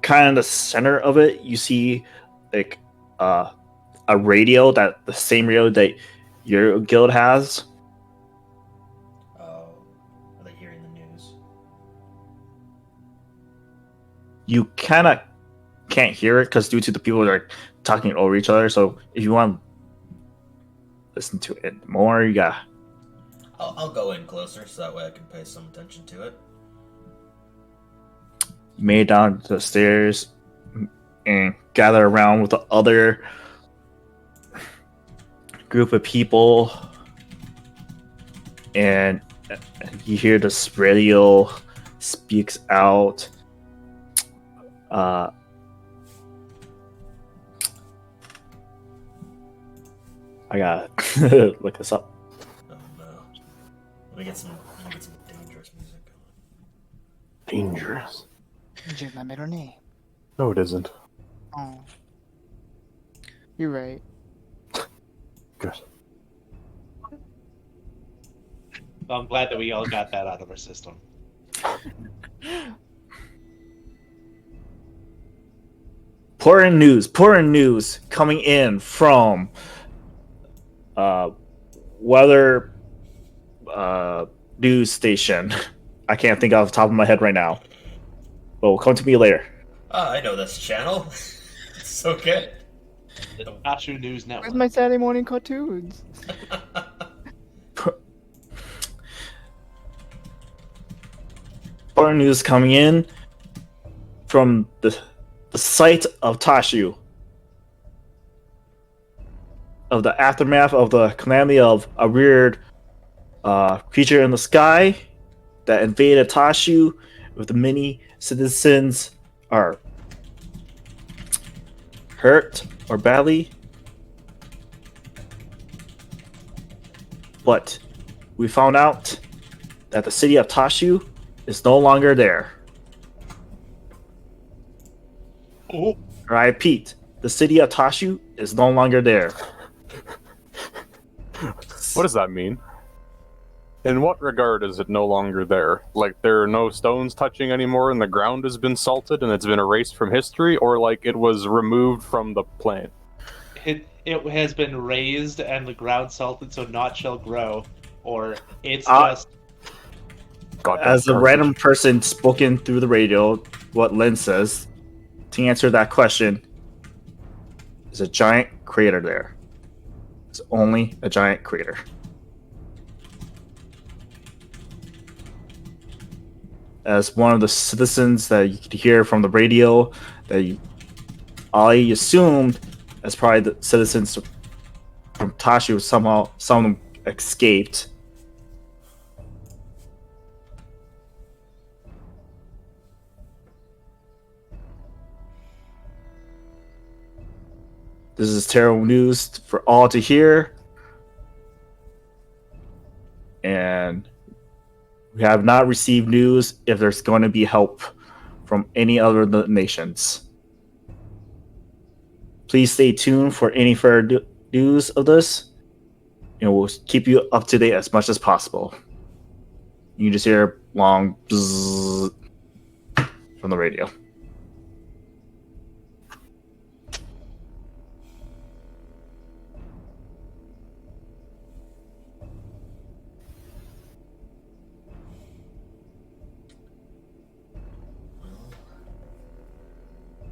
kind of the center of it you see like a radio, that the same radio that your guild has. Oh, are they hearing the news? You kind of can't hear it because due to the people that are talking over each other. So if you want to listen to it more, you got. I'll go in closer so that way I can pay some attention to it. You made it down the stairs and gather around with the other group of people, and you hear this radio speaks out. I gotta look this up. Oh no. Let me get some dangerous music going. Dangerous. Danger's my middle name. No, it isn't. Oh. You're right. Good. Well, I'm glad that we all got that out of our system. Pouring news coming in from weather news station. I can't think off the top of my head right now, but will come to me later. I know this channel. It's so good. The Tashu News Network. Where's my Saturday morning cartoons? Pouring news coming in from the site of Tashu, of the aftermath of the calamity of a weird creature in the sky that invaded Tashu, with the many citizens are hurt or badly. But we found out that the city of Tashu is no longer there. Oh, I repeat, the city of Tashu is no longer there. What does that mean? In what regard is it no longer there? Like, there are no stones touching anymore and the ground has been salted and it's been erased from history? Or like it was removed from the plane? it has been raised and the ground salted, so naught shall grow, or it's just. Goddamn As a garbage. random person spoken through the radio, what Lynn says, to answer that question, is a giant crater there. It's only a giant crater. as one of the citizens that you could hear from the radio that I assumed as probably the citizens from Tashu somehow some of them escaped. This is terrible news for all to hear. And we have not received news if there's going to be help from any other nations. Please stay tuned for any further news of this, and we'll keep you up to date as much as possible. You can just hear long bzzz from the radio.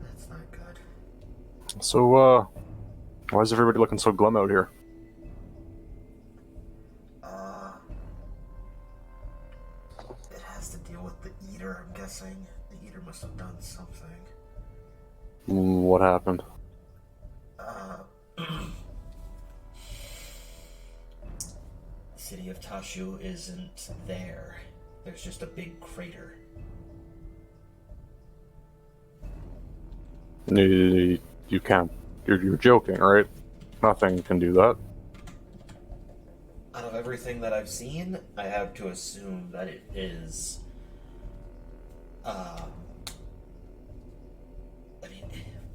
That's not good. So, why is everybody looking so glum out here? It has to deal with the Eater, I'm guessing. The Eater must have done something. What happened? The city of Tashu isn't there. There's just a big crater. You can't. You're joking, right? Nothing can do that. Out of everything that I've seen, I have to assume that it is. I mean,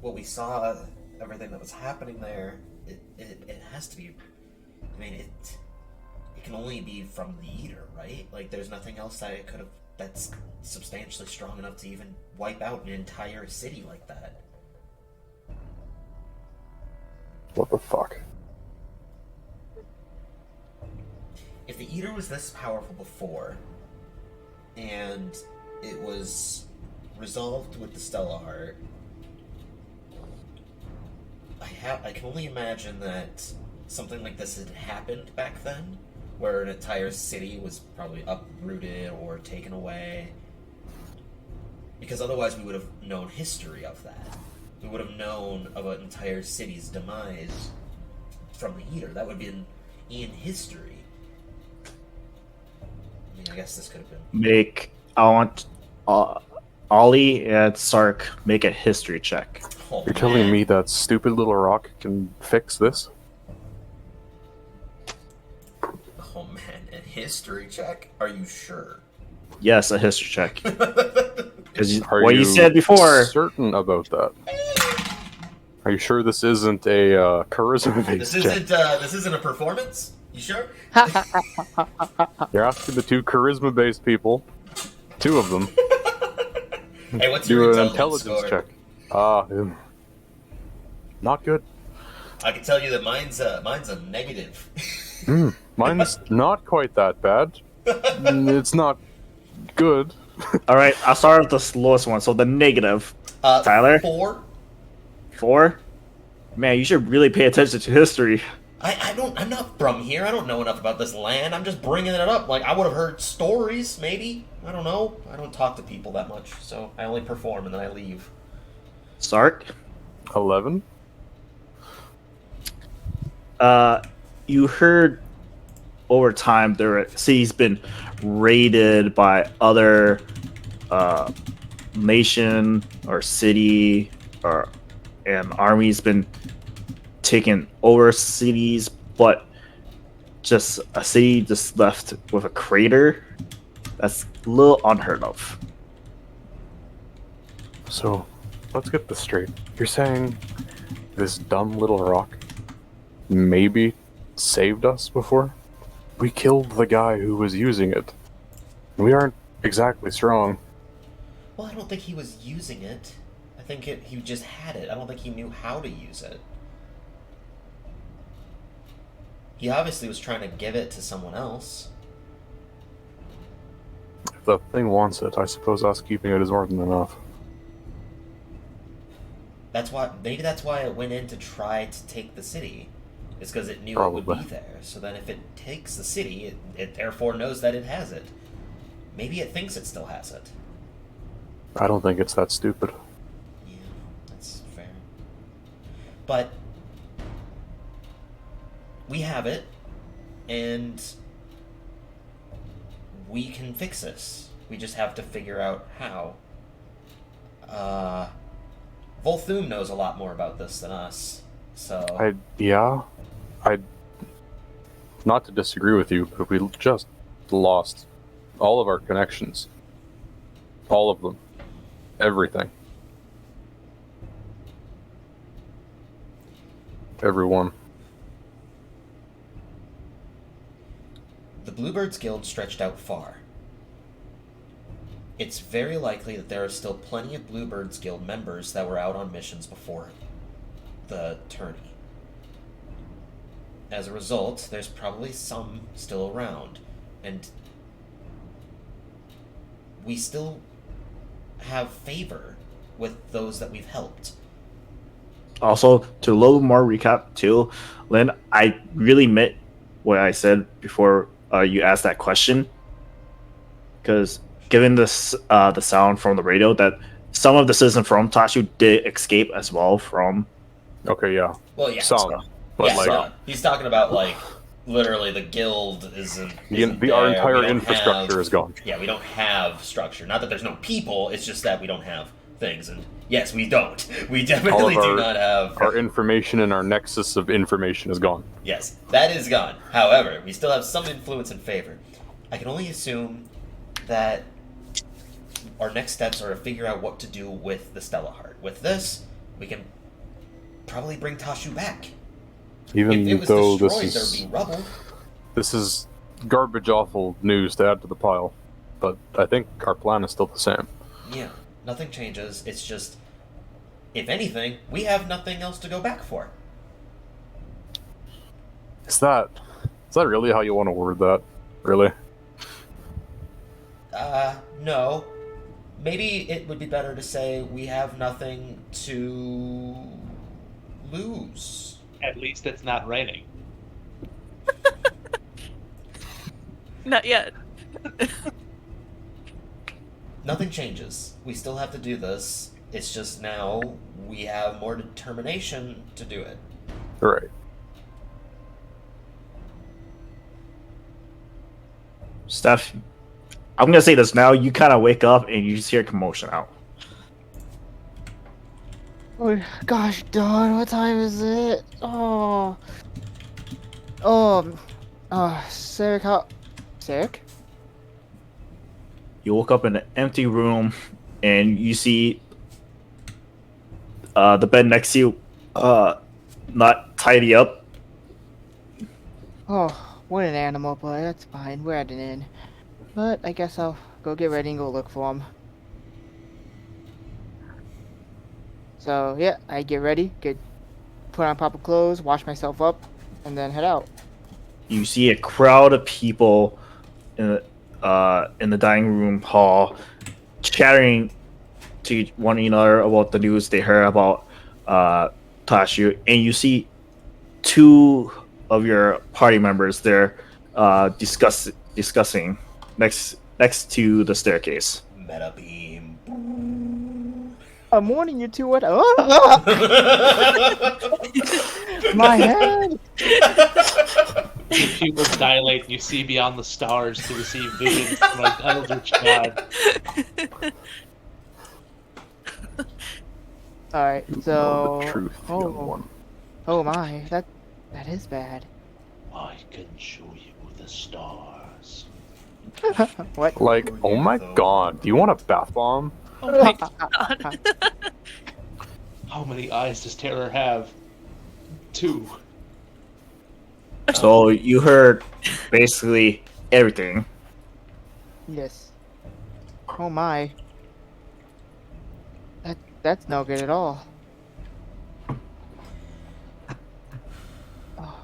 what we saw, everything that was happening there, it has to be. I mean, it can only be from the Eater, right? Like, there's nothing else that it could have that's substantially strong enough to even wipe out an entire city like that. What the fuck? If the Eater was this powerful before, and it was resolved with the StellaHeart, I can only imagine that something like this had happened back then, where an entire city was probably uprooted or taken away. Because otherwise we would have known history of that. We would have known of an entire city's demise from the Eater. That would have been in history. I mean, I guess this could have been... I want Ollie and Sark make a history check. Oh, You're telling me that stupid little rock can fix this? Oh man, a history check? Are you sure? Yes, a history check. Because Are what you said before. certain about that? Are you sure this isn't a charisma-based check? This isn't a performance? You sure? You're asking the two charisma-based people, two of them, Hey, what's do your an intelligence intelligence score? check. Not good. I can tell you that mine's a negative. Mine's not quite that bad. It's not good. All right, I'll start with the slowest one. So the negative. Tyler? 4. 4? Man, you should really pay attention to history. I'm not from here. I don't know enough about this land. I'm just bringing it up. Like, I would have heard stories, maybe. I don't know. I don't talk to people that much, so I only perform and then I leave. Sark? 11. You heard over time the city's been raided by other nation or city and armies been taking over cities, but just a city just left with a crater, that's a little unheard of. So, let's get this straight. You're saying this dumb little rock maybe saved us before? We killed the guy who was using it. We aren't exactly strong. Well, I don't think he was using it. I think he just had it. I don't think he knew how to use it. He obviously was trying to give it to someone else. If the thing wants it, I suppose us keeping it is more than enough. Maybe that's why it went in to try to take the city. It's because it knew it Probably. would be there. So then if it takes the city, it therefore knows that it has it. Maybe it thinks it still has it. I don't think it's that stupid. Yeah, that's fair. But we have it, and we can fix this. We just have to figure out how. Volthoom knows a lot more about this than us, so... I not to disagree with you, but we just lost all of our connections. All of them. Everything. Everyone. The Bluebirds Guild stretched out far. It's very likely that there are still plenty of Bluebirds Guild members that were out on missions before the tourney. As a result, there's probably some still around, and we still have favor with those that we've helped. Also, to a little more recap too, Lynn, I really meant what I said before you asked that question, because given this the sound from the radio, that some of the citizens from Tashu did escape as well from. Okay, yeah. Well, yeah. Some. But Yes, like, no. He's talking about, like, literally the guild isn't our there. entire We don't infrastructure have- is gone. Yeah, we don't have structure. Not that there's no people, it's just that we don't have things. And yes, we don't. We definitely do not have... Our information and our nexus of information is gone. Yes, that is gone. However, we still have some influence and favor. I can only assume that our next steps are to figure out what to do with the StellaHeart. With this, we can probably bring Tashu back. Even If it was though destroyed, this there'd be rubble. is garbage awful news to add to the pile, but I think our plan is still the same. Yeah, nothing changes. It's just, if anything, we have nothing else to go back for. Is that really how you want to word that? Really? No. Maybe it would be better to say we have nothing to lose. At least it's not raining. Not yet. Nothing changes. We still have to do this. It's just now we have more determination to do it. Right. Steph, I'm gonna say this now. You kind of wake up and you just hear commotion out. Oh gosh, darn! What time is it? Sarek, how? Sarek? You woke up in an empty room, and you see the bed next to you, not tidy up. Oh, what an animal, but that's fine. We're at an inn. But I guess I'll go get ready and go look for him. So yeah, I get ready, put on proper clothes, wash myself up, and then head out. You see a crowd of people in the dining room hall, chattering to one another about the news they heard about Tashu, and you see two of your party members there discussing next to the staircase. Meta beam. I'm warning you two. What? My head. Your pupils dilate and you see beyond the stars to receive visions from an eldritch god. Alright, so. The truth, young one. Oh my, that is bad. I can show you the stars. What? Like, oh my god, do you want a bath bomb? Oh my god. How many eyes does terror have? 2. So you heard basically everything. Yes. Oh my. That's no good at all. Oh,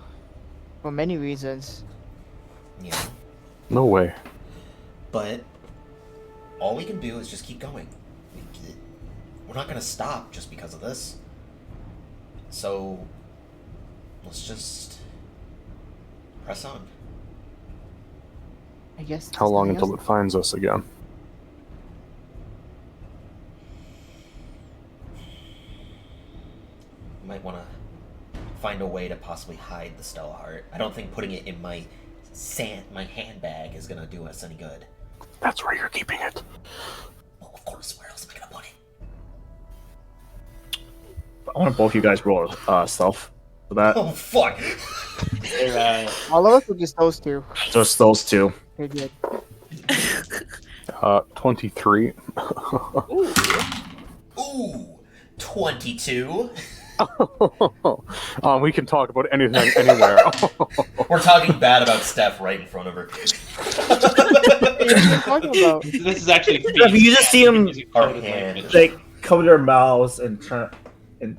for many reasons. Yeah. No way. But all we can do is just keep going. We're not going to stop just because of this. So let's just press on. I guess. How long until it finds us again? find a way to possibly hide the StellaHeart. I don't think putting it in my handbag is gonna do us any good. That's where you're keeping it. Well, of course, where else am I gonna put it? I want both you guys roll stealth for that. Oh, fuck! All of us or just those two? Just those two. Okay, good. 23. Ooh, 22. We can talk about anything, anywhere. We're talking bad about Steph right in front of her. What are you talking about? This is actually. You just see them Our hand. like cover their mouths and turn and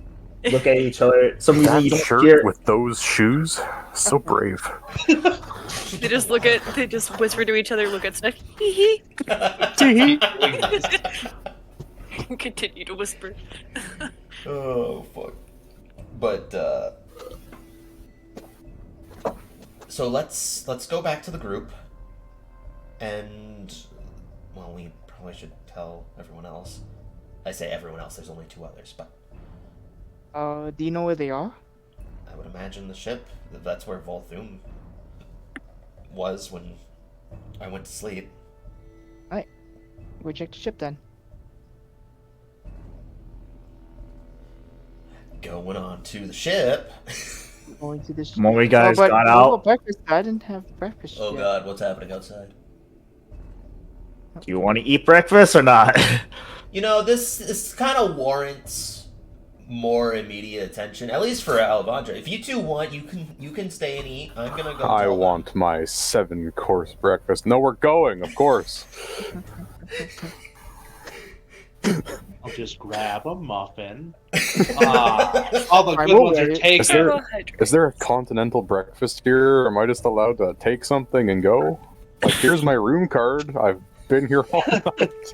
look at each other. Some reason you That don't shirt hear. with those shoes, so brave. They just whisper to each other, look at Steph. Hee hee. Continue to whisper. Oh, fuck. But, so let's go back to the group, and, well, we probably should tell everyone else. I say everyone else, there's only 2 others, but Do you know where they are? I would imagine the ship, that's where Volthum was when I went to sleep. We'll check the ship then. Going on to the ship. Going to this. The moment you guys but got what out, about breakfast? I didn't have breakfast. Oh yet. god, what's happening outside? do you want to eat breakfast or not? You know, this kind of warrants more immediate attention, at least for Alvandra. If you two want, you can stay and eat. I'm gonna go. I tell them. want my 7-course breakfast. No, we're going, of course. I'll just grab a muffin. All the I'm good ones are away. taken. Is there- Is there a continental breakfast here, or am I just allowed to take something and go? Like, here's my room card. I've been here all night.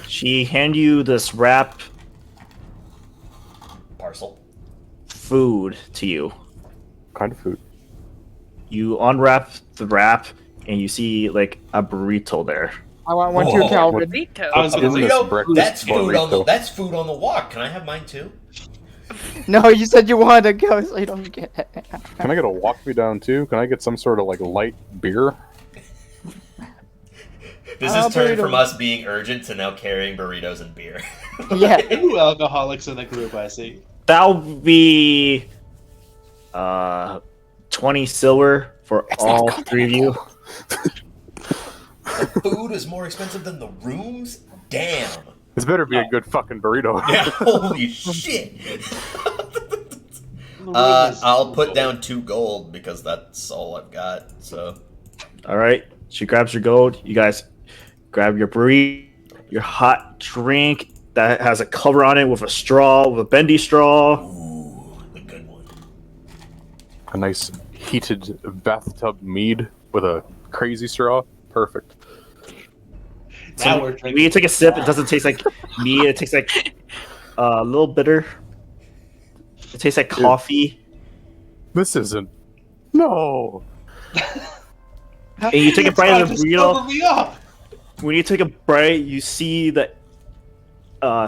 She hand you this wrap Parcel. food to you. Kind of food. You unwrap the wrap and you see like a burrito there. I want one Whoa. too, Calvin. Burrito. I was In gonna this say, breakfast That's food on the burrito. that's food on the walk. Can I have mine too? No, you said you wanted to go, so you don't get it. Can I get a walk me down too? Can I get some sort of like light beer? This has turned burrito. from us being urgent to now carrying burritos and beer. Yeah. 2 alcoholics in the group, I see. That'll be 20 silver for all 3 of you. The food is more expensive than the rooms? Damn. This better be a good fucking burrito. Yeah, holy shit. I'll put down 2 gold because that's all I've got. So All right. She grabs your gold. You guys grab your burrito, your hot drink that has a cover on it with a straw, with a bendy straw. ooh, the good one. A nice heated bathtub mead with a crazy straw. Perfect. Now we're When drinking. you take a sip, it doesn't taste like mead. It tastes like a little bitter. It tastes like coffee. This isn't. No. And you take a It's bite about of the to burrito. sober me up. When you take a bite, you see the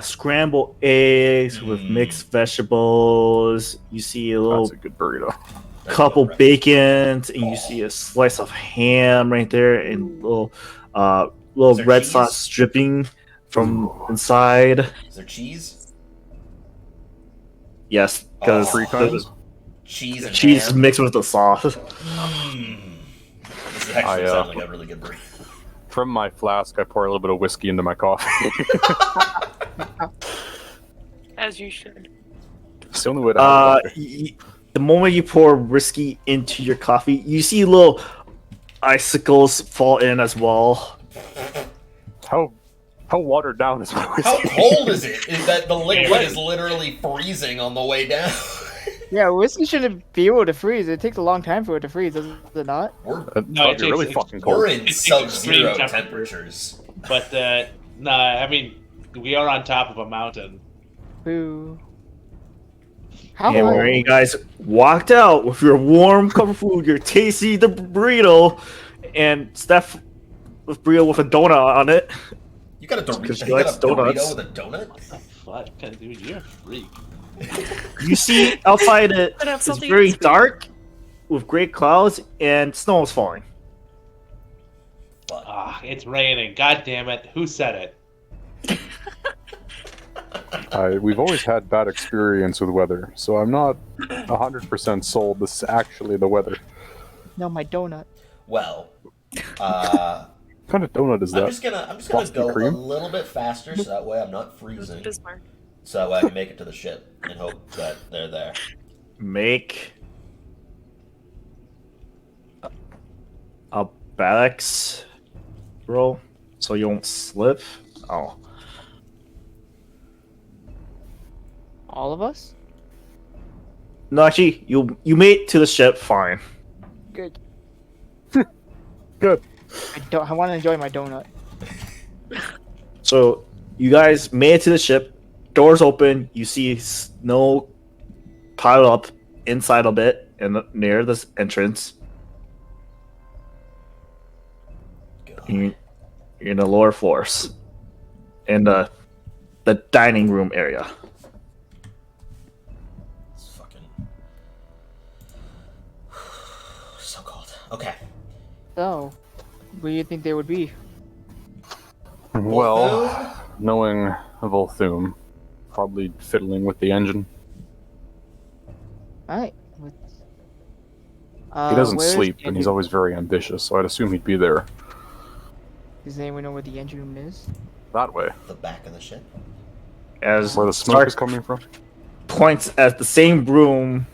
scrambled eggs with mixed vegetables. You see a little That's a good burrito. couple bacons, and you see a slice of ham right there, and little Is there red cheese? sauce dripping from inside. Is there cheese? Yes, because Oh, 3 kinds. Cheese and cheese ham? mixed with the sauce. This is actually I, sounds like a really good burrito. From my flask, I pour a little bit of whiskey into my coffee. As you should. It's the only way to have The moment you pour whiskey into your coffee, you see little icicles fall in as well. How watered down is my whiskey? How cold is it? Is that the liquid is literally freezing on the way down? Yeah, whiskey shouldn't be able to freeze. It takes a long time for it to freeze, does it not? We're No, It's really fucking cold. we're in It's sub-zero extreme temperatures. But, nah, I mean, we are on top of a mountain. Boo. How And high? when you guys walked out with your warm cup of food, your tasty the burrito, and Steph with burrito with a donut on it. You got a Because Dorito, she likes donuts. with a donut? What the fuck? Dude, you're a freak. You see outside it, But have it's something very to speak. dark with gray clouds and snow is falling. But Ah, it's raining. God damn it. Who said it? We've always had bad experience with weather, so I'm not 100% sold this is actually the weather. No, my donut. well, What kind of donut is I'm that? just gonna Frosty go cream? a little bit faster so that way I'm not freezing. Bismarck. So that way I can make it to the ship and hope that they're there. Make a balance roll so you won't slip. Oh, All of us? no, actually, you made it to the ship fine. Good. Good. I want to enjoy my donut. So you guys made it to the ship. Doors open. You see snow piled up inside a bit and near this entrance. You're in the lower floors, in the dining room area. It's fucking so cold. Okay. So, where do you think they would be? Well, knowing Volthoom, probably fiddling with the engine. Alright. He doesn't where is sleep, the and he's engine- always very ambitious, so I'd assume he'd be there. Does anyone know where the engine room is? That way. The back of the ship. As Where the smoke Stark is coming from. points at the same room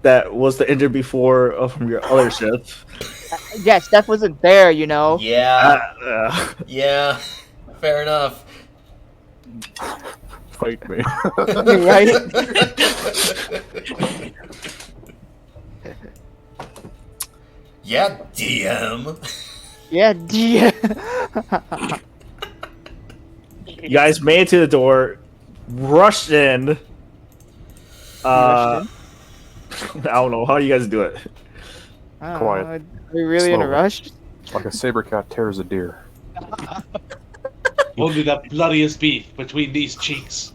that was the engine before from your other ship. Yeah, Steph wasn't there, you know. Yeah. Yeah. Fair enough. Fight me. Right? Yeah, DM. Yeah, yeah. You guys made it to the door, rushed in. I don't know. How do you guys do it? I don't Quiet. know, Are we really in a Slowly. rush? Like a saber cat tears a deer. Only the bloodiest beef between these cheeks.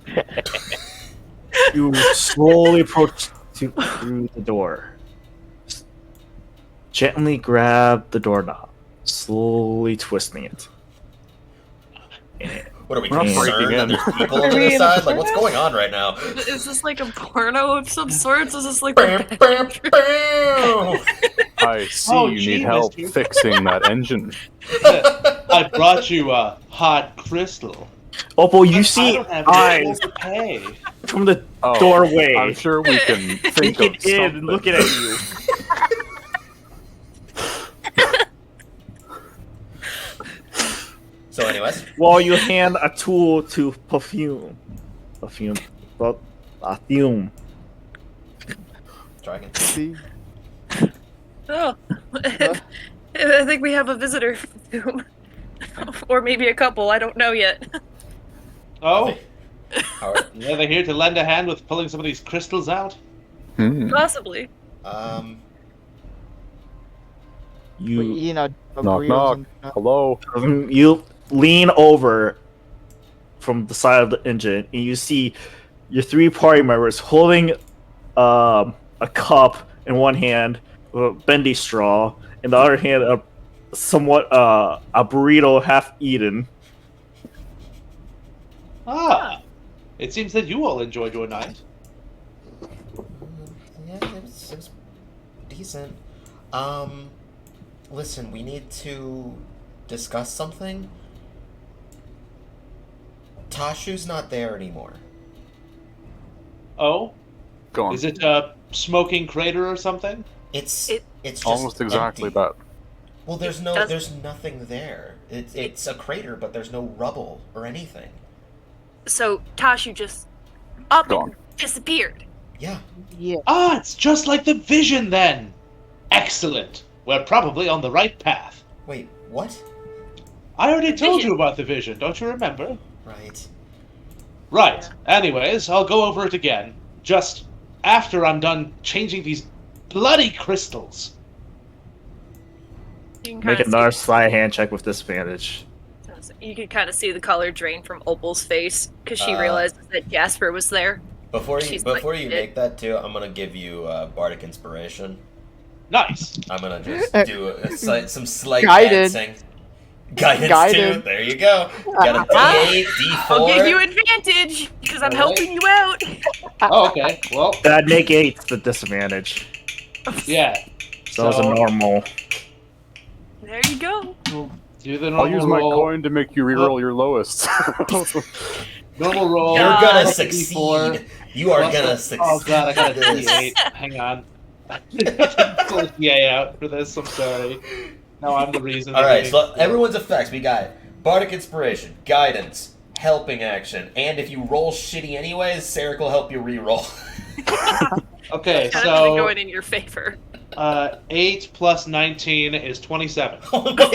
You slowly approach through the door. Gently grab the doorknob, slowly twisting it. What are we We're not concerned breaking that in. there's people on the other side? Like, what's going on right now? Is this like a porno of some sorts? Is this like Bam, bam, bam. I see Oh, you gee, need help mister. fixing that engine. I brought you a hot crystal. Opal, you I see don't have any eyes to pay. from the Oh, doorway I'm sure we can think peeking of in something. and looking at you. So, anyways, While you hand a tool to Perfume. Perfume. try again. See? Oh, I think we have a visitor, or maybe a couple. I don't know yet. Oh, Alright. yeah, they're here to lend a hand with pulling some of these crystals out. Possibly. You You know, Knock, burritos knock. and- Hello? you lean over from the side of the engine and you see your three party members holding a cup in one hand with a bendy straw, in the other hand a somewhat a burrito half eaten. Ah, it seems that you all enjoyed your night. Yeah, it was decent. Listen, we need to discuss something. Tashu's not there anymore. Oh, Go on. is it a smoking crater or something? It's just Almost exactly empty. that. Well, there's nothing there. It's a crater, but there's no rubble or anything. So Tashu just up Gone. and disappeared. Yeah. Yeah. Ah, it's just like the vision then. Excellent. We're probably on the right path. Wait, what? I already told Vision. you about the vision, don't you remember? Right. Right. Anyways, I'll go over it again. Just after I'm done changing these bloody crystals. You can Make kinda another see- sleight hand check with disadvantage. You can kind of see the color drain from Opal's face because she Uh. realizes that Jasper was there. Before She's you like, make that too, I'm gonna give you bardic inspiration. Nice. I'm gonna just do some slight Guided. dancing. Guidance Guided. too. There you go. Got a D8, D4. I'll give you advantage because I'm Alright. helping you out. Oh, okay. Well, That negates the disadvantage. yeah. So it's a normal. There you go. Do the I'll normal use my roll. coin to make you reroll your lowest. Normal roll. You're God. gonna plus a succeed. D4. You are Plus gonna a- succeed. Oh god, I got a This. D8. Hang on. Pull the DA out for this. I'm sorry. No, I'm the reason. All they're right, getting- so everyone's effects. We got bardic inspiration, guidance, helping action, and if you roll shitty anyways, Sarek will help you re-roll. Okay, Kind of so going in your favor. 8 plus 19 is 27. Oh my god!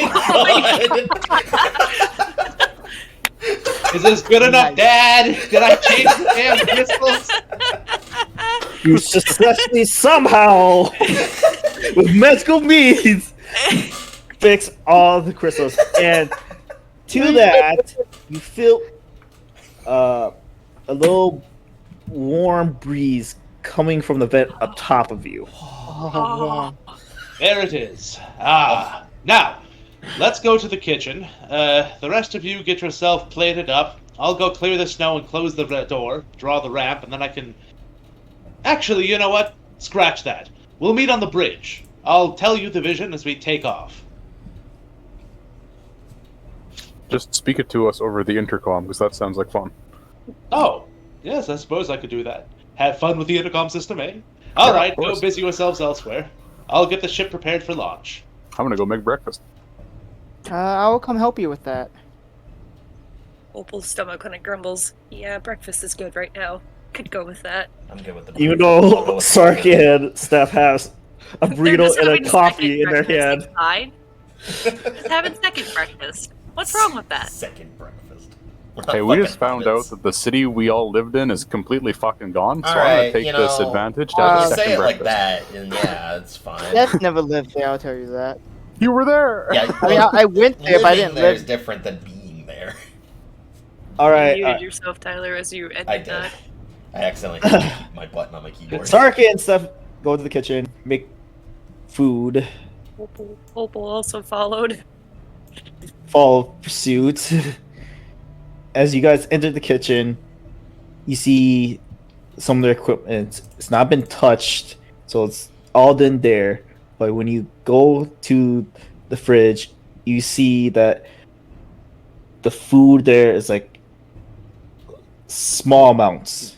Is this good enough, Dad? Did I change the damn crystals? You successfully somehow, with magical means, fix all the crystals, and to that, you feel a little warm breeze coming from the vent up top of you. Oh, There it is. Now, let's go to the kitchen. The rest of you get yourself plated up. I'll go clear the snow and close the door, draw the ramp, and then I can... Actually, you know what? Scratch that. We'll meet on the bridge. I'll tell you the vision as we take off. Just speak it to us over the intercom, because that sounds like fun. Oh, yes, I suppose I could do that. Have fun with the intercom system, eh? All Yeah, right, of go course. busy yourselves elsewhere. I'll get the ship prepared for launch. I'm gonna go make breakfast. I will come help you with that. Opal's stomach kind of grumbles. Yeah, breakfast is good right now. Could go with that. I'm good with the. Even I'll go though with Sark and Steph has a They're burrito just and having a coffee second in their breakfast, hand. it's fine. Just having second breakfast. What's wrong with that? Second breakfast. We're not Hey, we fucking just found hobbits. out that the city we all lived in is completely fucking gone, so I'm Alright, gonna take you this know, advantage to Well, have a You second say it like breakfast. that, and yeah, it's fine. Steph never lived there, I'll tell you that. You were there! Yeah, I mean, I went there, but I living didn't there is live. different than being there. All right, You muted yourself, Tyler, as you ended I did. that. I accidentally hit my button on my keyboard. Sark and Steph go to the kitchen, make food, Opal also followed. follow pursuit. As you guys enter the kitchen, you see some of their equipment. It's not been touched, so it's all in there. But when you go to the fridge, you see that the food there is like small amounts.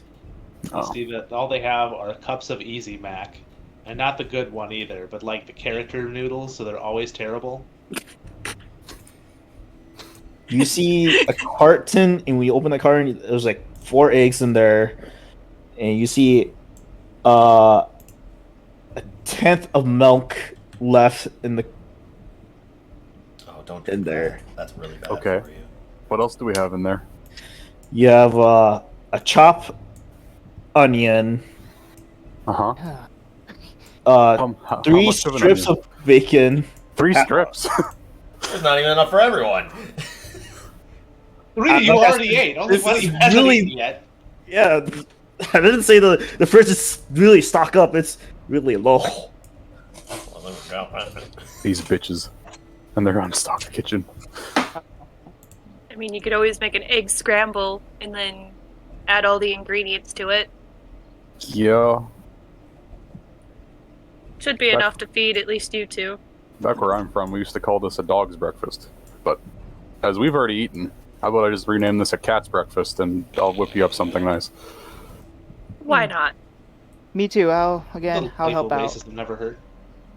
You see that all they have are cups of Easy Mac. And not the good one either, but like the character noodles, so they're always terrible. You see a carton, and when you open the carton, there's like 4 eggs in there, and you see a tenth of milk left in the. Oh, don't do In that. there. That's really bad Okay. for you. What else do we have in there? You have a chopped onion, Uh-huh. How 3 much of an strips onion? of bacon. 3 strips? There's not even enough for everyone. 3 you that's- already ate. Only this one is you hasn't really- eaten yet. Yeah, I didn't say the fridge is really stock up. It's really low. Well, there we go. These bitches. And they're on stock kitchen. I mean, you could always make an egg scramble and then add all the ingredients to it. Yeah. Should be That- enough to feed at least you two. Back where I'm from, we used to call this a dog's breakfast. But as we've already eaten, how about I just rename this a cat's breakfast and I'll whip you up something nice. Why not? Me too. I'll Little help playful out. racist never hurt.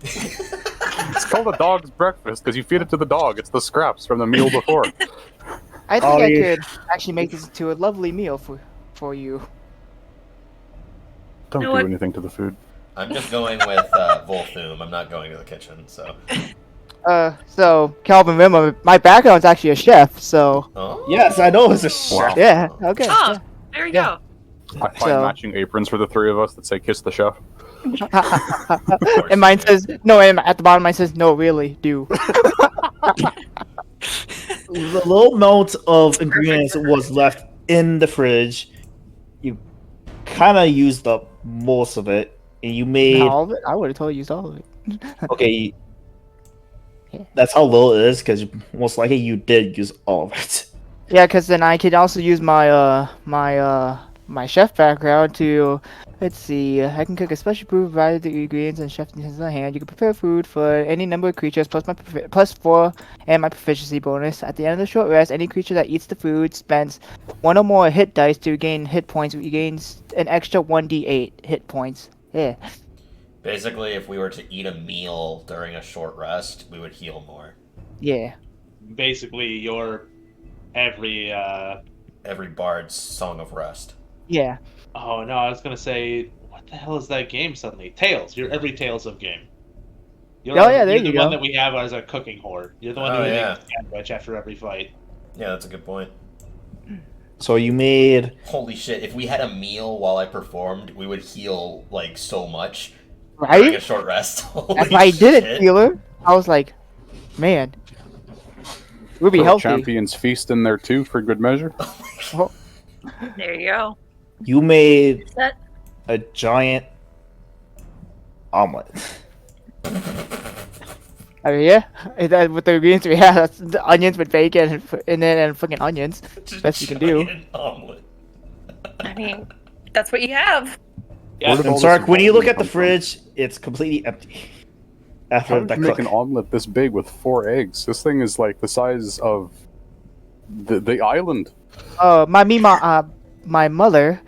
It's called a dog's breakfast because you feed it to the dog. It's the scraps from the meal before. I think Oh, I yeah. could actually make this into a lovely meal for you. Don't You know do what? anything to the food. I'm just going with Volthum. I'm not going to the kitchen, so. So Calvin Rimmer, my background's actually a chef, so Oh. Yes, I know it's a chef. yeah, okay. Oh, there you Yeah. go. I find So- matching aprons for the 3 of us that say "Kiss the Chef." yeah. Of course And mine you do. says no, and at the bottom mine says no, really do. The little amount of ingredients was left in the fridge. You kind of used up most of it, and you Not made all of it? I would have totally used all of it. okay. Yeah. That's how little it is, because most likely you did use all of it. Yeah, because then I could also use my chef background to, let's see, I can cook a special brew provided the ingredients and chef utensils in hand. You can prepare food for any number of creatures plus 4 and my proficiency bonus. At the end of the short rest, any creature that eats the food spends 1 or more hit dice to gain hit points. It gains an extra 1d8 hit points. Yeah. Basically, if we were to eat a meal during a short rest, we would heal more. Yeah. Basically, your every. Every bard's song of rest. Yeah. Oh no, I was gonna say, what the hell is that game suddenly? Tales. You're every Tales of game. You're, Oh, yeah, there you're the you one go. that we have as a cooking horde. You're the one Oh, who yeah. makes sandwich after every fight. Yeah, that's a good point. So you made Holy shit, if we had a meal while I performed, we would heal, like, so much during a Right? short rest. Holy That's why I did it, shit. healer. I was like, man, we'll be Put a healthy. Champions Feast in there too for good measure. There you go. you made Is that a giant omelet. I mean, yeah, that with the ingredients we have, that's the onions with bacon and fucking onions. Just Best you can do. giant omelet. I mean, that's what you have. Yeah, Where did And all Sark, this when you look volume at the come from? fridge, it's completely empty. How After did that you make cook. an omelet this big with 4 eggs? This thing is like the size of the island. My mother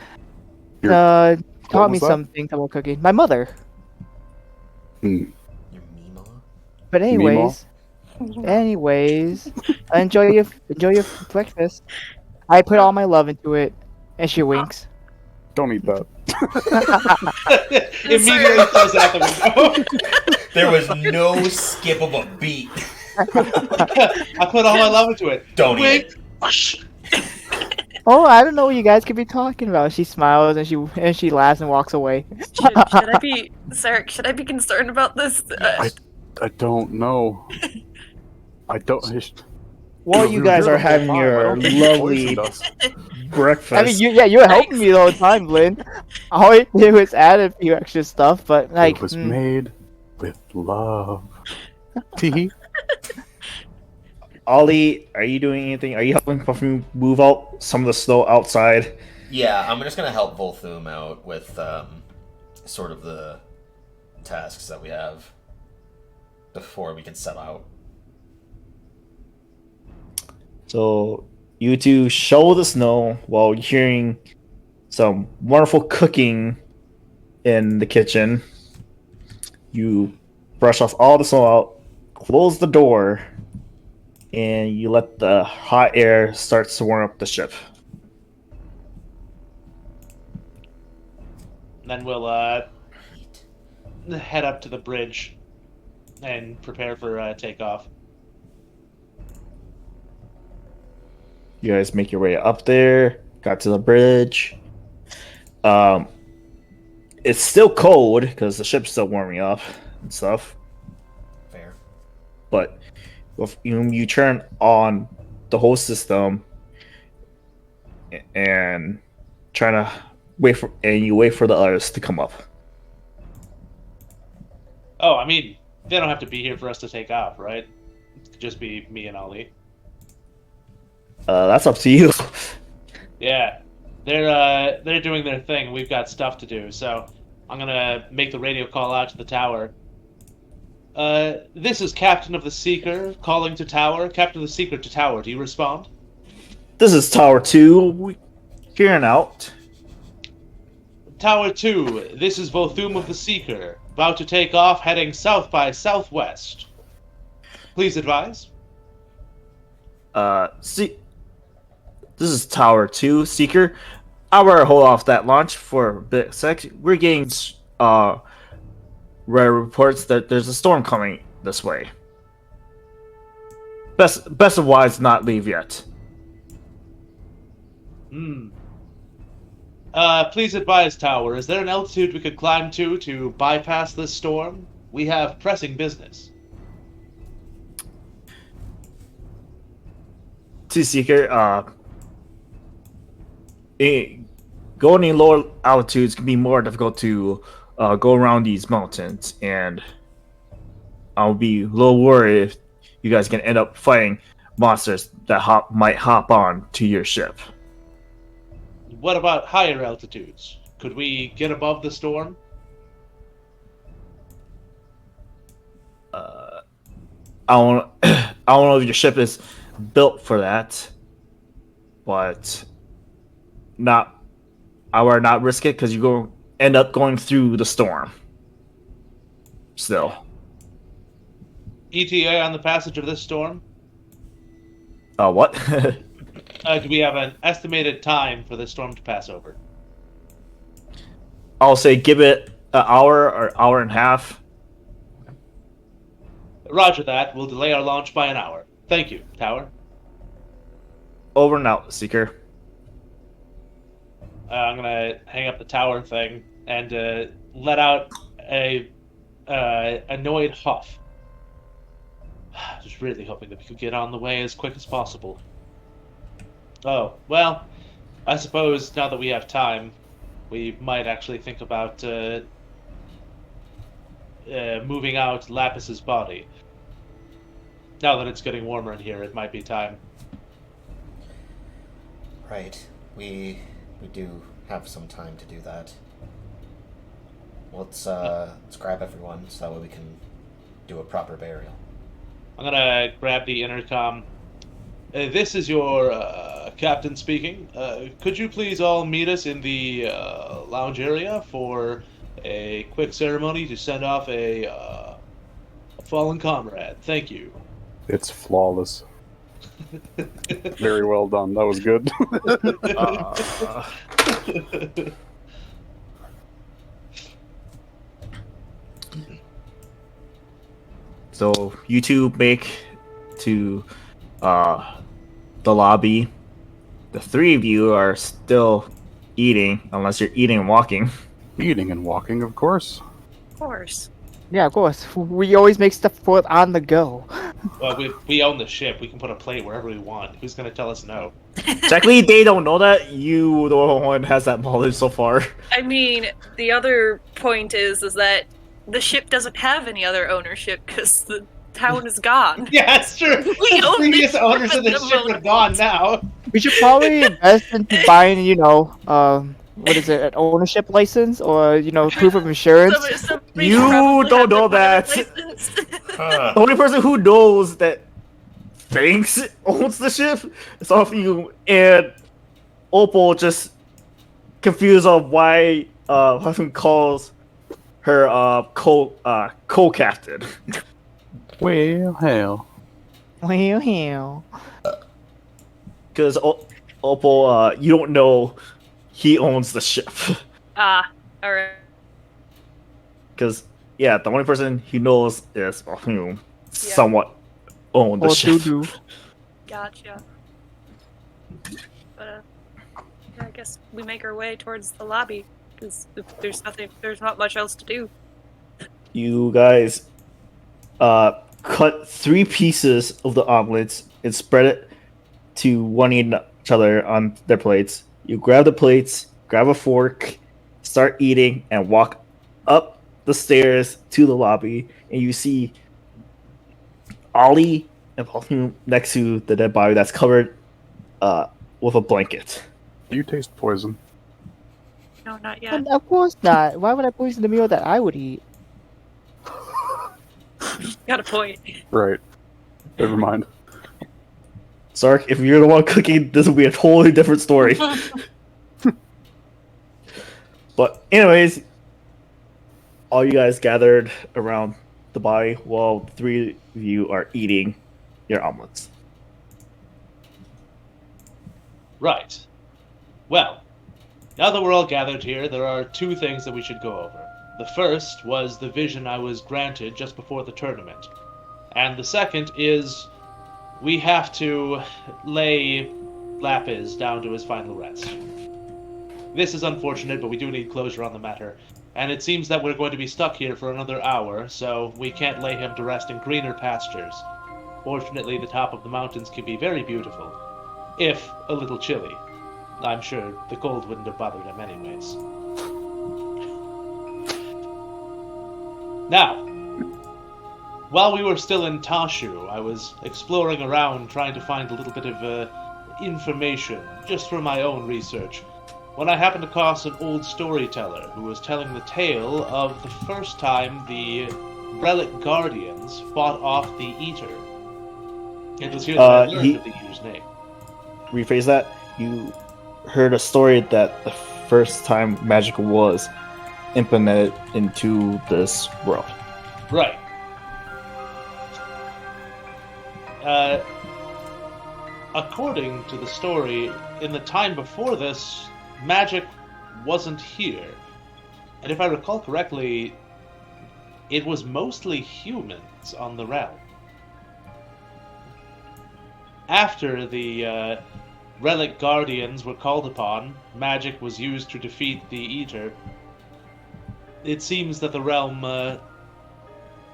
Your- taught me was that? some things about cooking. My mother. Your Mima? But anyways, enjoy your breakfast. I put all my love into it, and she winks. Don't eat that. Immediately throws out the window. There was no skip of a beat. I put all my love into it. Don't eat Wink. it. Whoosh. Oh, I don't know what you guys could be talking about. She smiles and she laughs and walks away. Should I be, Sarek? Should I be concerned about this? I don't know. I don't. While you guys are having your lovely breakfast, I mean, you were helping me the whole time, Lynn. All I did was add a few extra stuff, but like, It was made with love. Tee. Ollie, are you doing anything? Are you helping Puffy move out some of the snow outside? Yeah, I'm just gonna help Volthoom out with sort of the tasks that we have before we can set out. So you two shovel the snow while hearing some wonderful cooking in the kitchen. You brush off all the snow out, close the door, and you let the hot air start to warm up the ship. Then we'll head up to the bridge and prepare for takeoff. You guys make your way up there, got to the bridge. It's still cold because the ship's still warming up and stuff. Fair. But if you turn on the whole system and try to wait for the others to come up. Oh, I mean, they don't have to be here for us to take off, right? It could just be me and Ali. That's up to you. Yeah, they're doing their thing. We've got stuff to do, so I'm gonna make the radio call out to the tower. This is Captain of the Seeker calling to tower. Captain of the Seeker to tower. Do you respond? This is Tower 2. Hearing out. Tower 2, this is Volthoom of the Seeker, about to take off, heading south by southwest. Please advise. See, this is Tower 2, Seeker. I better hold off that launch for a bit sec. We're getting rare reports that there's a storm coming this way. Best of wise not leave yet. Please advise, Tower. Is there an altitude we could climb to bypass this storm? We have pressing business. To Seeker, going in lower altitudes can be more difficult to go around these mountains, and I'll be a little worried if you guys can end up fighting monsters that might hop on to your ship. What about higher altitudes? Could we get above the storm? I don't I don't know if your ship is built for that, but I would not risk it because you end up going through the storm. Still. ETA on the passage of this storm? What? Do we have an estimated time for this storm to pass over? I'll say give it an hour or hour and a half. Roger that. We'll delay our launch by an hour. Thank you, Tower. Over and out, Seeker. I'm gonna hang up the tower thing and let out a annoyed huff. Just really hoping that we could get on the way as quick as possible. Oh, well, I suppose now that we have time, we might actually think about moving out Lapis's body. Now that it's getting warmer in here, it might be time. Right. We do have some time to do that. Let's grab everyone so that way we can do a proper burial. I'm gonna grab the intercom. This is your captain speaking. Could you please all meet us in the lounge area for a quick ceremony to send off a fallen comrade? Thank you. It's flawless. Very well done. That was good. So you two make to the lobby. The three of you are still eating, unless you're eating and walking. Eating and walking, of course. Of course. Yeah, of course. We always make stuff for it on the go. Well, we own the ship. We can put a plate wherever we want. Who's gonna tell us no? Technically, they don't know that. You, the one, has that knowledge so far. I mean, the other point is that the ship doesn't have any other ownership because the town is gone. Yeah, it's true. We own Previous the ship owners of at the the ship are moment. gone now. We should probably invest into buying, what is it, an ownership license or, proof of insurance. Somebody You probably don't have know their that. license. The only person who knows that Thanks owns the ship is off you, and Opal just confused on why Huffman calls her co-captain. Well, hell. Well, hell. Because Opal, you don't know he owns the ship. Alright. Because, yeah, the only person he knows is somewhat own the Or ship. doo-doo. Gotcha. But, I guess we make our way towards the lobby, because there's not much else to do. You guys cut 3 pieces of the omelets and spread it to one each other on their plates. You grab the plates, grab a fork, start eating, and walk up the stairs to the lobby, and you see Ollie and next to the dead body that's covered with a blanket. Do you taste poison? No, not yet. And of course not. Why would I poison the meal that I would eat? Got a point. Right. Never mind. Sark, if you're the one cooking, this will be a totally different story. But anyways, all you guys gathered around the body while the 3 of you are eating your omelets. Right. Well, now that we're all gathered here, there are 2 things that we should go over. The first was the vision I was granted just before the tournament. And the second is we have to lay Lapis down to his final rest. This is unfortunate, but we do need closure on the matter. And it seems that we're going to be stuck here for another hour, so we can't lay him to rest in greener pastures. Fortunately, the top of the mountains can be very beautiful, if a little chilly. I'm sure the cold wouldn't have bothered him anyways. Now, while we were still in Tashu, I was exploring around trying to find a little bit of information, just for my own research, when I happened across an old storyteller who was telling the tale of the first time the Relic Guardians fought off the Eater. It was here that I learned of the Eater's name. Rephrase that. You heard a story that the first time magic was implemented into this world. Right. According to the story, in the time before this, magic wasn't here. And if I recall correctly, it was mostly humans on the realm. After the Relic Guardians were called upon, magic was used to defeat the Eater. It seems that the realm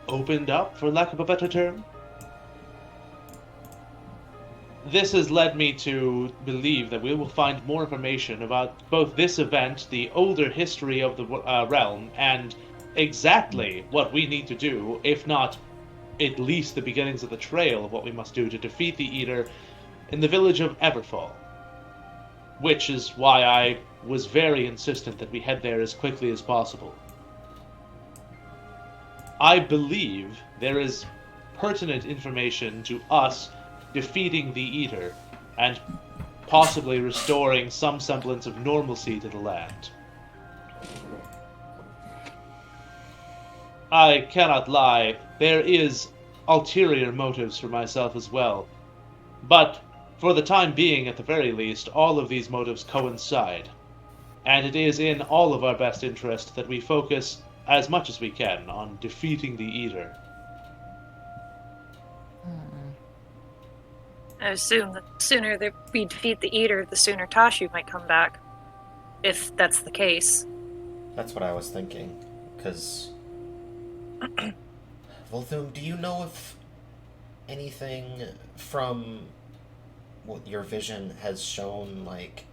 opened up, for lack of a better term. This has led me to believe that we will find more information about both this event, the older history of the realm, and exactly what we need to do, if not at least the beginnings of the trail of what we must do to defeat the Eater in the village of Everfall. Which is why I was very insistent that we head there as quickly as possible. I believe there is pertinent information to us defeating the Eater, and possibly restoring some semblance of normalcy to the land. I cannot lie, there is ulterior motives for myself as well, but for the time being, at the very least, all of these motives coincide, and it is in all of our best interest that we focus as much as we can on defeating the Eater. I assume that the sooner that we defeat the Eater, the sooner Tashu might come back. If that's the case. That's what I was thinking. Because... Volthum, do you know if anything from what your vision has shown, like,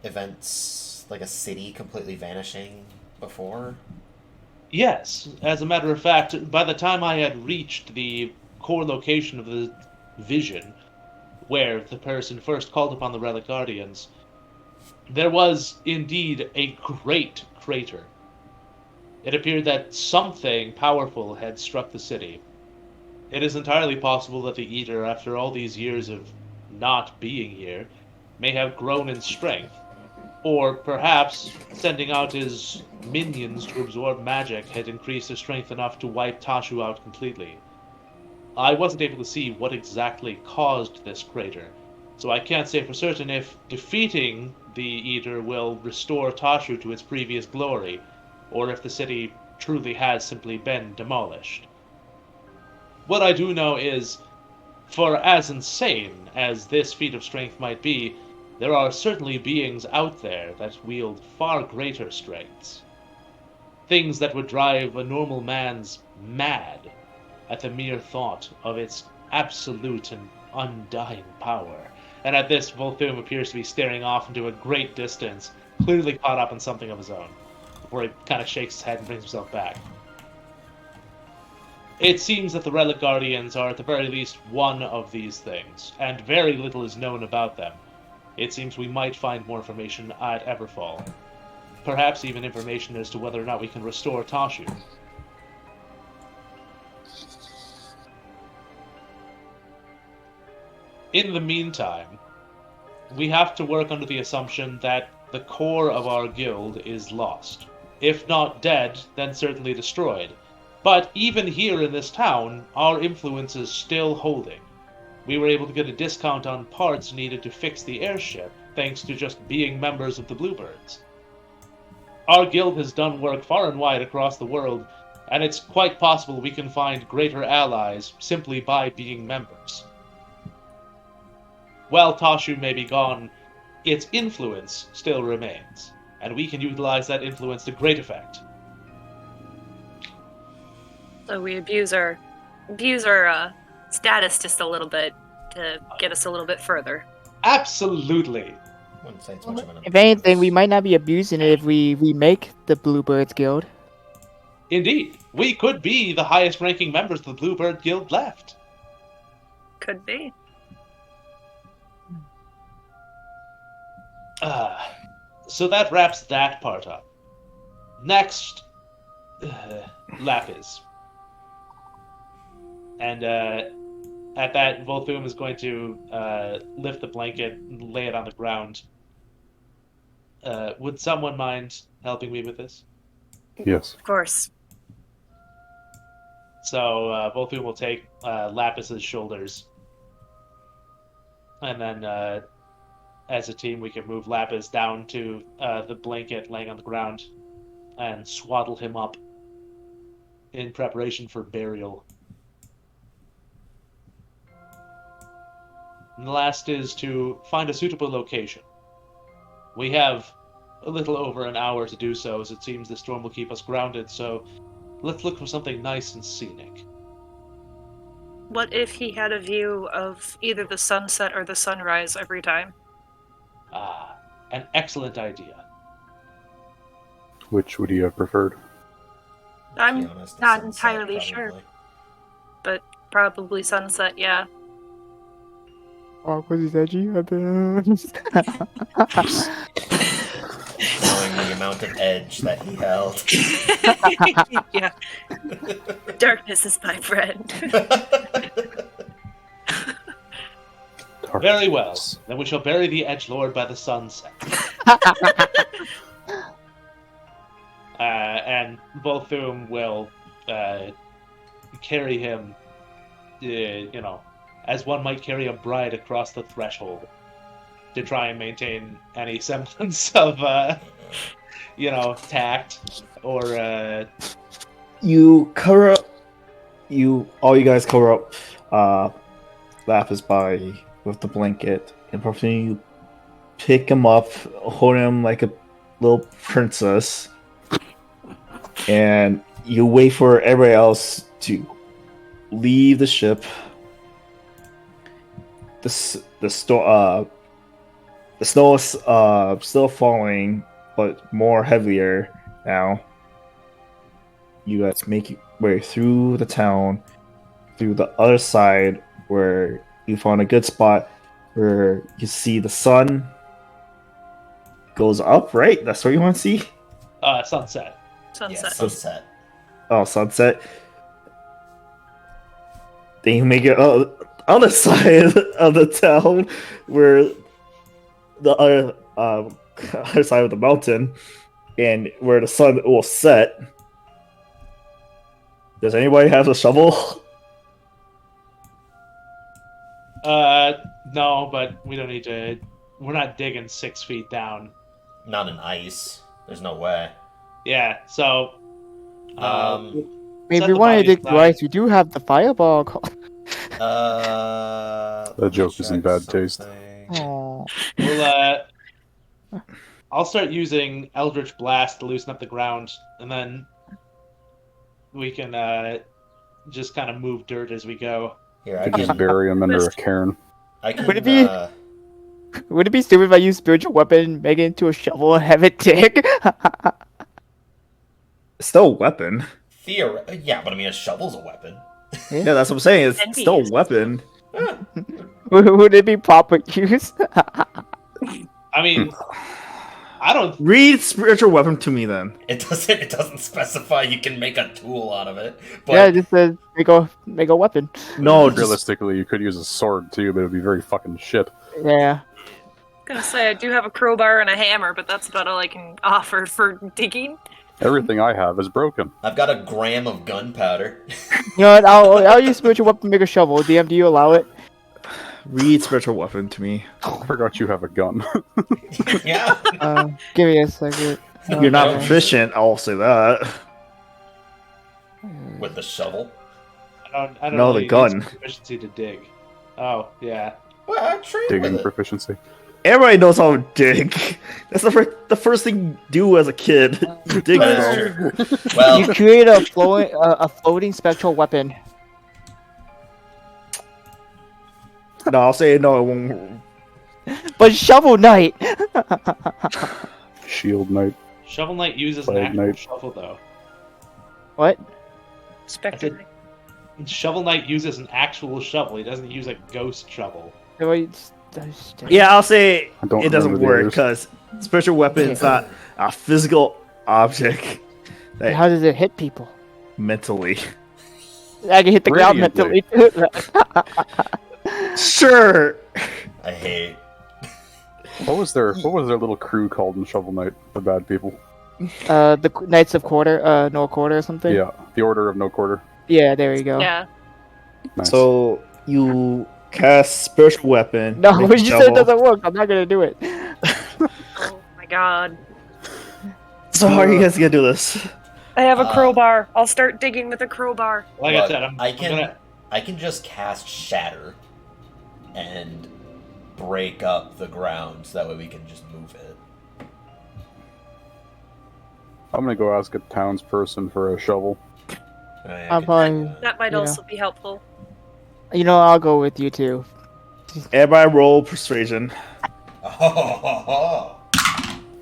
events, like a city completely vanishing before? Yes, as a matter of fact, by the time I had reached the core location of the vision, where the person first called upon the Relic Guardians, there was indeed a great crater. It appeared that something powerful had struck the city. It is entirely possible that the Eater, after all these years of not being here, may have grown in strength, or perhaps sending out his minions to absorb magic had increased his strength enough to wipe Tashu out completely. I wasn't able to see what exactly caused this crater, so I can't say for certain if defeating the Eater will restore Tashu to its previous glory, or if the city truly has simply been demolished. What I do know is, for as insane as this feat of strength might be, there are certainly beings out there that wield far greater strengths. Things that would drive a normal man's mad at the mere thought of its absolute and undying power. And at this, Volthum appears to be staring off into a great distance, clearly caught up in something of his own, before he kind of shakes his head and brings himself back. It seems that the Relic Guardians are at the very least one of these things, and very little is known about them. It seems we might find more information at Everfall. Perhaps even information as to whether or not we can restore Tashu. In the meantime, we have to work under the assumption that the core of our guild is lost. If not dead, then certainly destroyed. But even here in this town, our influence is still holding. We were able to get a discount on parts needed to fix the airship, thanks to just being members of the Bluebirds. Our guild has done work far and wide across the world, and it's quite possible we can find greater allies simply by being members. While Tashu may be gone, its influence still remains, and we can utilize that influence to great effect. So we abuse our status just a little bit to get us a little bit further. Absolutely. Wouldn't say it's much of an If anything, we improvement. might not be abusing it if we remake the Bluebirds Guild. Indeed, we could be the highest-ranking members of the Bluebird Guild left. Could be. So that wraps that part up. Next, Lapis. And at that, Volthum is going to lift the blanket and lay it on the ground. Would someone mind helping me with this? Yes. Of course. So Volthum will take Lapis's shoulders. And then, as a team, we can move Lapis down to the blanket laying on the ground and swaddle him up in preparation for burial. And the last is to find a suitable location. We have a little over an hour to do so, as it seems the storm will keep us grounded, so let's look for something nice and scenic. What if he had a view of either the sunset or the sunrise every time? Ah, an excellent idea. Which would you have preferred? To be I'm honest, the not sunset, entirely sure. probably. But probably sunset, yeah. Oh, what is that? Knowing the amount of edge that he held. Yeah. Darkness is my friend. Very well. Then we shall bury the Edgelord by the sunset. And Volthum will carry him, as one might carry a bride across the threshold to try and maintain any semblance of, tact or. You cover up. All you guys cover up Lapis body with the blanket, and probably you pick him up, hold him like a little princess, and you wait for everybody else to leave the ship. The snow is still falling, but more heavier now. You guys make your way through the town, through the other side, where you found a good spot where you see the sun goes up, right? That's what you want to see? Sunset. Sunset. Yeah, sunset. Oh, sunset. Then you make it other side of the town where the other side of the mountain, and where the sun will set. Does anybody have a shovel? No, but we don't need to. We're not digging 6 feet down. Not in ice. There's no way. Yeah, so. If set we the want to bodies dig down. rice, we do have the fireball. That joke is in bad taste. Oh. We'll, I'll start using Eldritch Blast to loosen up the ground, and then we can just kind of move dirt as we go. Here, I Could just can. bury him under a cairn. I can. Would it be- Would it be stupid if I use spiritual weapon, make it into a shovel, and have it dig? It's still a weapon. Yeah, but I mean, a shovel's a weapon. Yeah, that's what I'm saying. It's Envious. still a weapon. Would it be proper use? I mean, I don't. Read spiritual weapon to me then. It doesn't specify you can make a tool out of it. But Yeah, it just says make a weapon. No, just Realistically, you could use a sword too, but it'd be very fucking shit. Yeah. Gonna say I do have a crowbar and a hammer, but that's about all I can offer for digging. Everything I have is broken. I've got a gram of gunpowder. You know what? I'll use spiritual weapon to make a shovel. DM, do you allow it? read spiritual weapon to me. I forgot you have a gun. Yeah. Give me a second. You're not Okay. proficient, I'll say that. With the shovel. I don't No, the really gun. use proficiency to dig. Oh, yeah. Well, I trained Digging with it. proficiency. Everybody knows how to dig. That's the first thing you do as a kid. You dig, That's bro. true. Well, You create a floating spectral weapon. No, I'll say no. It won't. But Shovel Knight! Shield Knight. Shovel Knight uses an Plague actual Knight. shovel, though. What? Spectre. Shovel Knight uses an actual shovel. He doesn't use a ghost shovel. Yeah, I'll say I don't it doesn't remember the work others. because spiritual weapon is not a physical object. That How does it hit people? mentally. I can hit the ground mentally. Sure. I hate. What was their little crew called in Shovel Knight? The bad people. The Knights of Quarter, no quarter or something. Yeah, the Order of No Quarter. Yeah, there you go. Yeah. Nice. So you cast spiritual weapon. No, make a you said it shovel. doesn't work. I'm not gonna do it. Oh my god. So how are you guys gonna do this? I have a crowbar. I'll start digging with a crowbar. Like I Look, said, I can just cast Shatter and break up the ground so that way we can just move it. I'm gonna go ask a townsperson for a shovel. I'm fine. That might Yeah. also be helpful. You know, I'll go with you too. Everybody roll persuasion.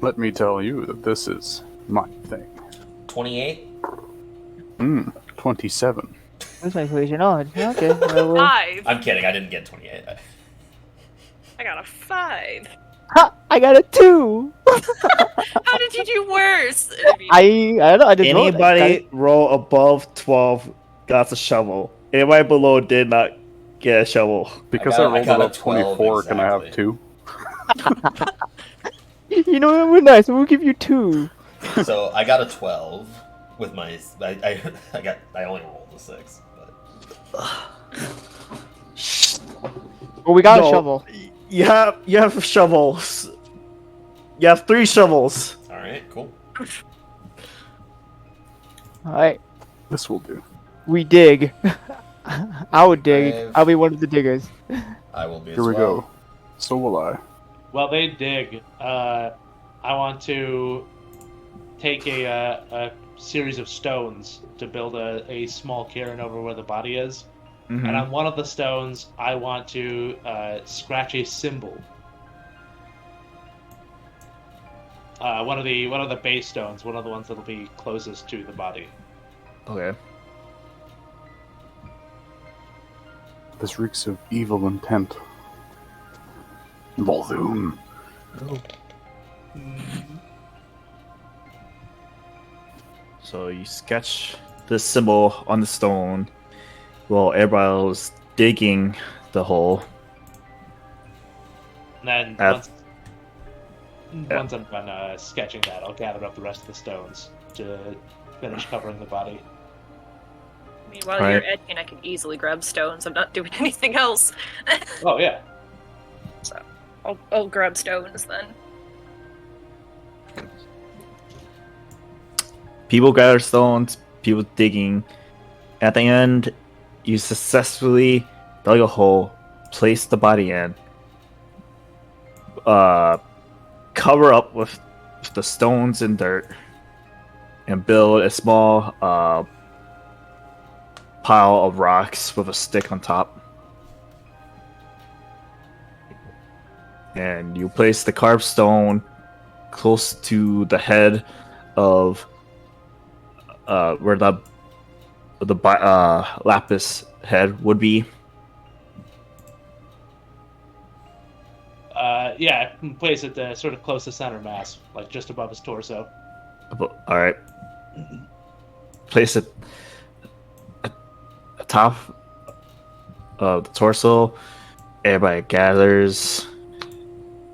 Let me tell you that this is my thing. 28? 27. That's my equation. Oh, okay. Well, 5. I'm kidding, I didn't get 28. I got a 5. ha! I got a 2. How did you do worse? I don't know. I didn't roll it. Anybody roll above 12 got a shovel. Anybody below did not get a shovel. Because I I, got- I rolled got a above 12 24, can I have exactly. 2? You know what? We're nice. We'll give you 2. So I got a 12 with my. I only rolled a 6. But... Well, we got No. a shovel. You have shovels. You have 3 shovels. Alright, cool. All right. This will do. We dig. I would dig. I've- I'll be one of the diggers. I will be Here as we well. go. So will I. while they dig, I want to take a series of stones to build a small cairn over where the body is. And on one of the stones, I want to scratch a symbol. One of the base stones, one of the ones that'll be closest to the body. Okay. This reeks of evil intent. Voldoom. So you sketch the symbol on the stone while everybody was digging the hole. And then At- once I'm done sketching that, I'll gather up the rest of the stones to finish covering the body. I mean, while Right. you're edging, I can easily grab stones. I'm not doing anything else. Oh yeah. So I'll grab stones then. People gather stones, people digging. At the end, you successfully dug a hole, placed the body in, cover up with the stones and dirt, and build a small pile of rocks with a stick on top. And you place the carved stone close to the head of where the lapis head would be. Yeah, I can place it sort of close to center mass, like just above his torso. All right. Place it atop of the torso. Everybody gathers.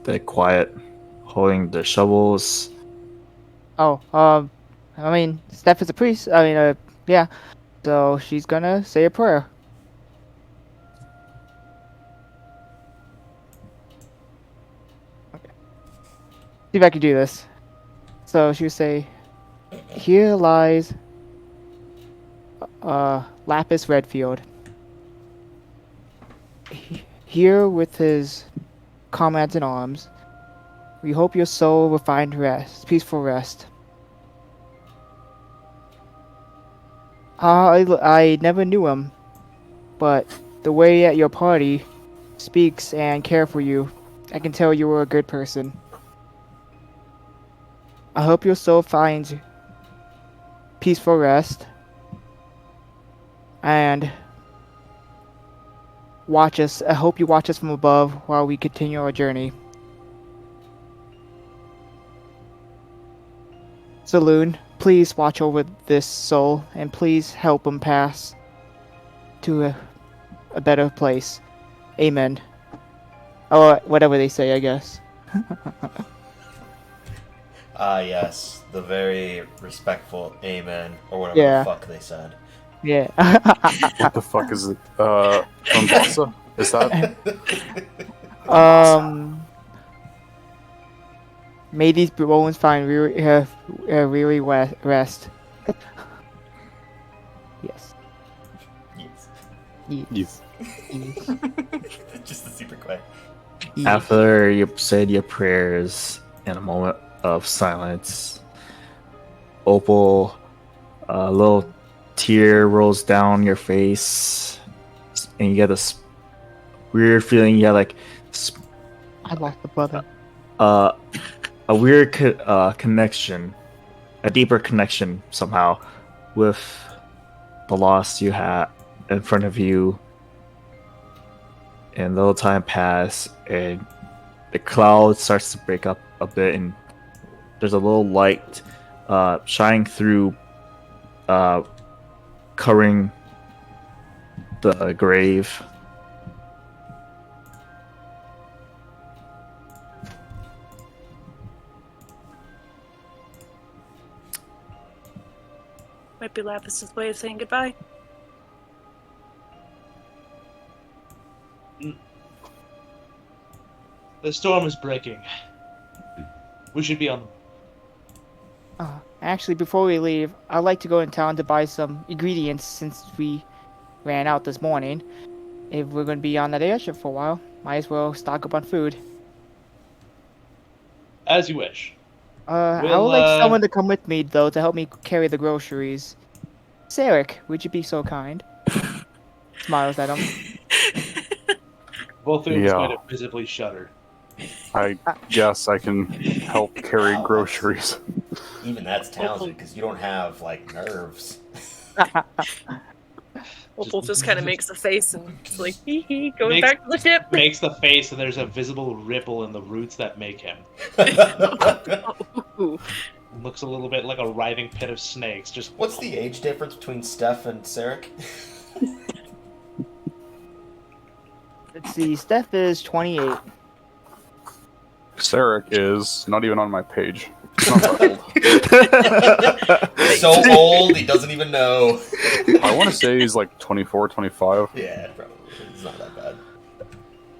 They're quiet, holding their shovels. Oh, I mean, Steph is a priest. I mean, yeah. So she's gonna say a prayer. Okay. See if I can do this. So she would say, "Here lies, Lapis Redfield. Here with his comrades in arms. We hope your soul will find rest, peaceful rest. I never knew him, but the way at your party speaks and care for you, I can tell you were a good person. I hope your soul finds peaceful rest. And watch us. I hope you watch us from above while we continue our journey. Saloon, please watch over this soul and please help him pass to a better place. Amen. Or whatever they say, I guess. Ah, yes, the very respectful amen, or whatever Yeah. the fuck they said. Yeah. What the fuck is it? Mombasa? Is that? May these bones find really rest. Yes. Yes. Yes. Yes. Just the super quick. After you said your prayers in a moment of silence, Opal, a little tear rolls down your face, and you get this weird feeling. You have like I lost a brother. a weird connection, a deeper connection somehow with the loss you had in front of you. And a little time pass, and the cloud starts to break up a bit, and there's a little light shining through, covering the grave. Might be Lapis' way of saying goodbye. The storm is breaking. We should be on. Actually, before we leave, I'd like to go in town to buy some ingredients since we ran out this morning. If we're going to be on that airship for a while, might as well stock up on food. As you wish. I We'll, would like someone to come with me, though, to help me carry the groceries. Sarek, would you be so kind? Smiles at him. Volthoom is Yeah. going to visibly shudder. I guess I can help carry groceries. Even that's talented because you don't have like nerves. Opal just kind of makes a face and it's like, hee hee, going Makes- back to the ship. Makes the face, and there's a visible ripple in the roots that make him. Ooh. Looks a little bit like a writhing pit of snakes. Just What's the age difference between Steph and Sarek? Let's see, Steph is 28. Sarek is not even on my page. He's not that old. So old, he doesn't even know. I want to say he's like 24, 25. Yeah, probably. It's not that bad.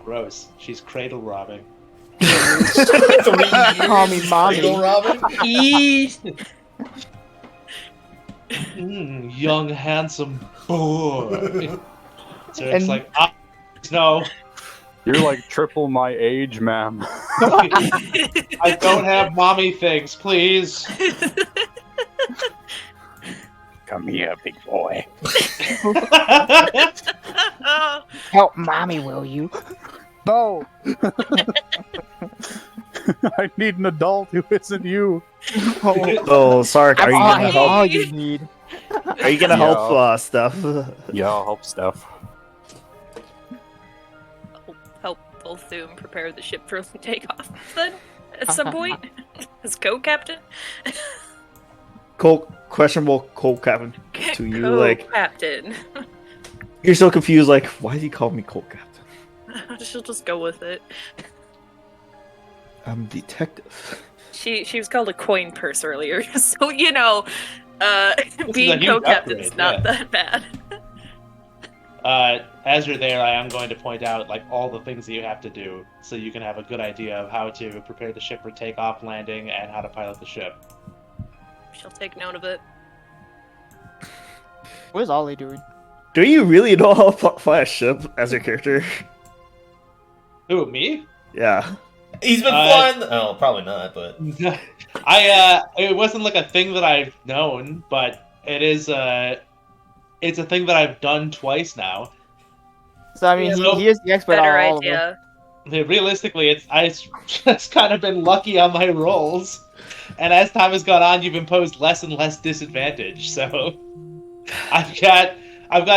gross. She's cradle robbing. 3 years. Call me mommy. Cradle robbing? Eee. Young, handsome boy. So it's And- like, no, You're like triple my age, ma'am. I don't have mommy things, please. Come here, big boy. Help mommy, will you? No! I need an adult who isn't you. Oh, Sark, are you I gonna am help? all you need. Are you gonna help Steph? Yeah, I'll help Steph. Help Volthoom prepare the ship for takeoff then at some point as co-captain. Questionable co-captain to you. Like, Co-captain. you're so confused. Like, why did he call me co-captain? She'll just go with it. I'm detective. She was called a coin purse earlier, so you know, is a being huge co-captain's upgrade, not yeah. that bad. As you're there, I am going to point out like all the things that you have to do, so you can have a good idea of how to prepare the ship for takeoff, landing, and how to pilot the ship. She'll take note of it. What is Ollie doing? Do you really know how to fly a ship as your character? Who, me? Yeah. He's been flying. Oh, probably not, but It wasn't like a thing that I've known, but it is it's a thing that I've done twice now. So I mean, Yeah, he is the expert on Better all of them. idea. Realistically, I've just kind of been lucky on my rolls, and as time has gone on, you've imposed less and less disadvantage. So I've got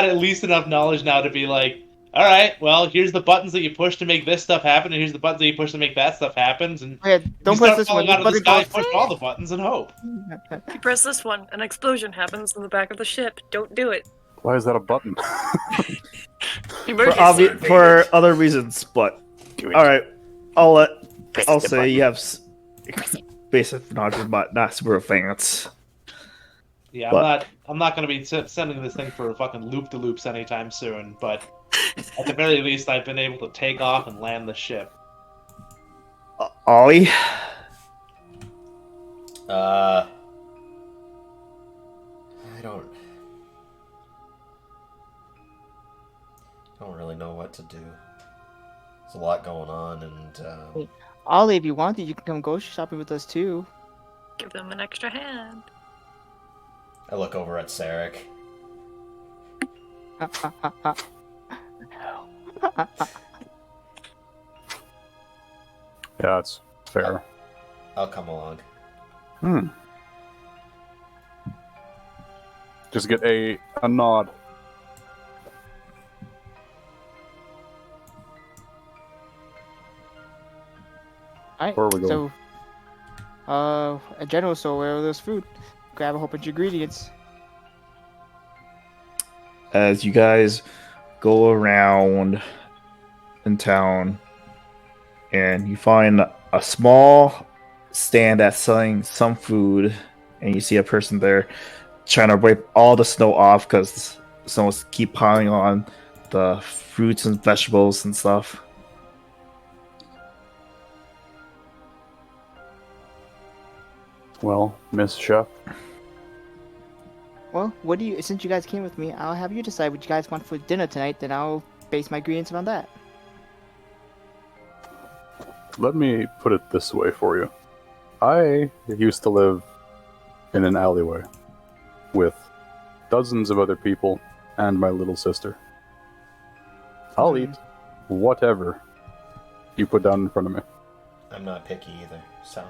at least enough knowledge now to be like, all right, well, here's the buttons that you push to make this stuff happen, and here's the buttons that you push to make that stuff happen, and Yeah, don't you press start this one. falling out of the Button sky, goes, push all the buttons, and hope. If you press this one, an explosion happens in the back of the ship. Don't do it. Why is that a button? Emergency. For other reasons, but all right, I'll say you have basic knowledge, but not super advanced. Yeah, But- I'm not going to be sending this thing for fucking loop-de-loops anytime soon, but at the very least, I've been able to take off and land the ship. Ollie, I don't really know what to do. There's a lot going on, and Ollie, if you want to, you can come grocery shopping with us too. Give them an extra hand. I look over at Sarek. Yeah, it's fair. I'll come along. Just get a nod. Alright, Where are we going? so, a general store where there's food. Grab a whole bunch of ingredients. as you guys go around in town, and you find a small stand that's selling some food, and you see a person there trying to wipe all the snow off because snow's keep piling on the fruits and vegetables and stuff. Well, Miss Chef, Well, what do you? Since you guys came with me, I'll have you decide what you guys want for dinner tonight. Then I'll base my ingredients around that. let me put it this way for you. I used to live in an alleyway with dozens of other people and my little sister. I'll eat whatever you put down in front of me. I'm not picky either, so.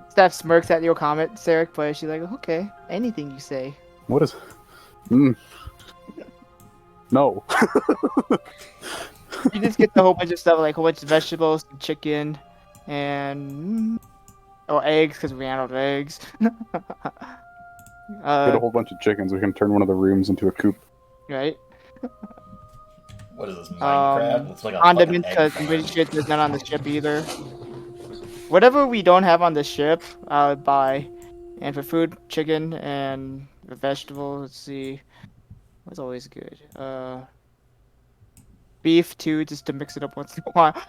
Steph smirks at your comment, Sarek, but she's like, okay, anything you say. What is... No. You just get a whole bunch of stuff, like a whole bunch of vegetables, chicken, and or eggs, because we ran out of eggs. Get a whole bunch of chickens. We can turn one of the rooms into a coop. Right? What is this, Minecraft? It's like a Condiments, fucking egg because I'm pretty farm. sure there's none on the ship either. Whatever we don't have on the ship, I would buy. And for food, chicken, and for vegetables, let's see. What's always good? Beef, too, just to mix it up once in a while.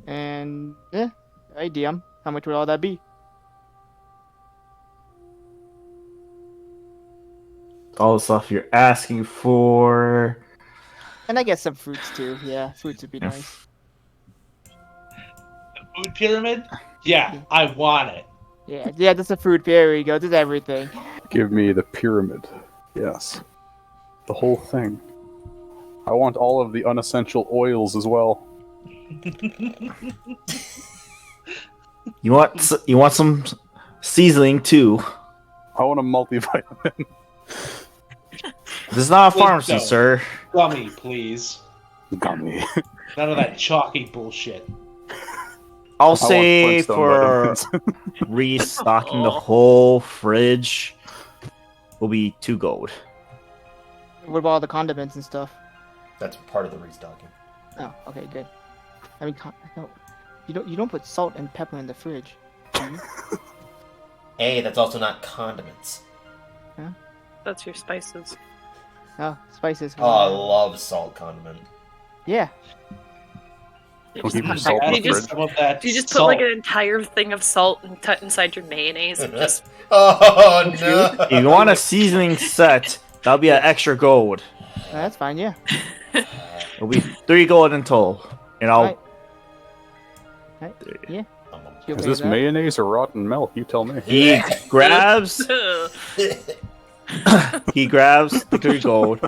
And, yeah, idea. How much would all that be? All the stuff you're asking for. And I guess some fruits, too. Yeah, fruits would be nice. Food pyramid? Yeah, I want it. Yeah, that's a food. There you go. There's everything. Give me the pyramid. Yes. The whole thing. I want all of the unessential oils as well. You want some seasoning too. I want a multivitamin. This is not a Please pharmacy, don't. sir. Gummy, please. Gummy. None of that chalky bullshit. I'll I say want Flintstone for vitamins. restocking the whole fridge will be 2 gold. What about all the condiments and stuff? That's part of the restocking. Oh, okay, good. I mean, no, you don't put salt and pepper in the fridge. Do you? Hey, that's also not condiments. That's your spices. Oh, spices. Oh, I love salt condiment. Yeah. Don't keep your salt in You the just- fridge. Some of that You just put salt. like an entire thing of salt and cut inside your mayonnaise and just Oh no! If you want a seasoning set, that'll be an extra gold. That's fine. Yeah. It'll be 3 gold in total. And I'll Right. Yeah. You Is okay this with that? mayonnaise or rotten milk? You tell me. he grabs Ugh. He grabs the 3 gold.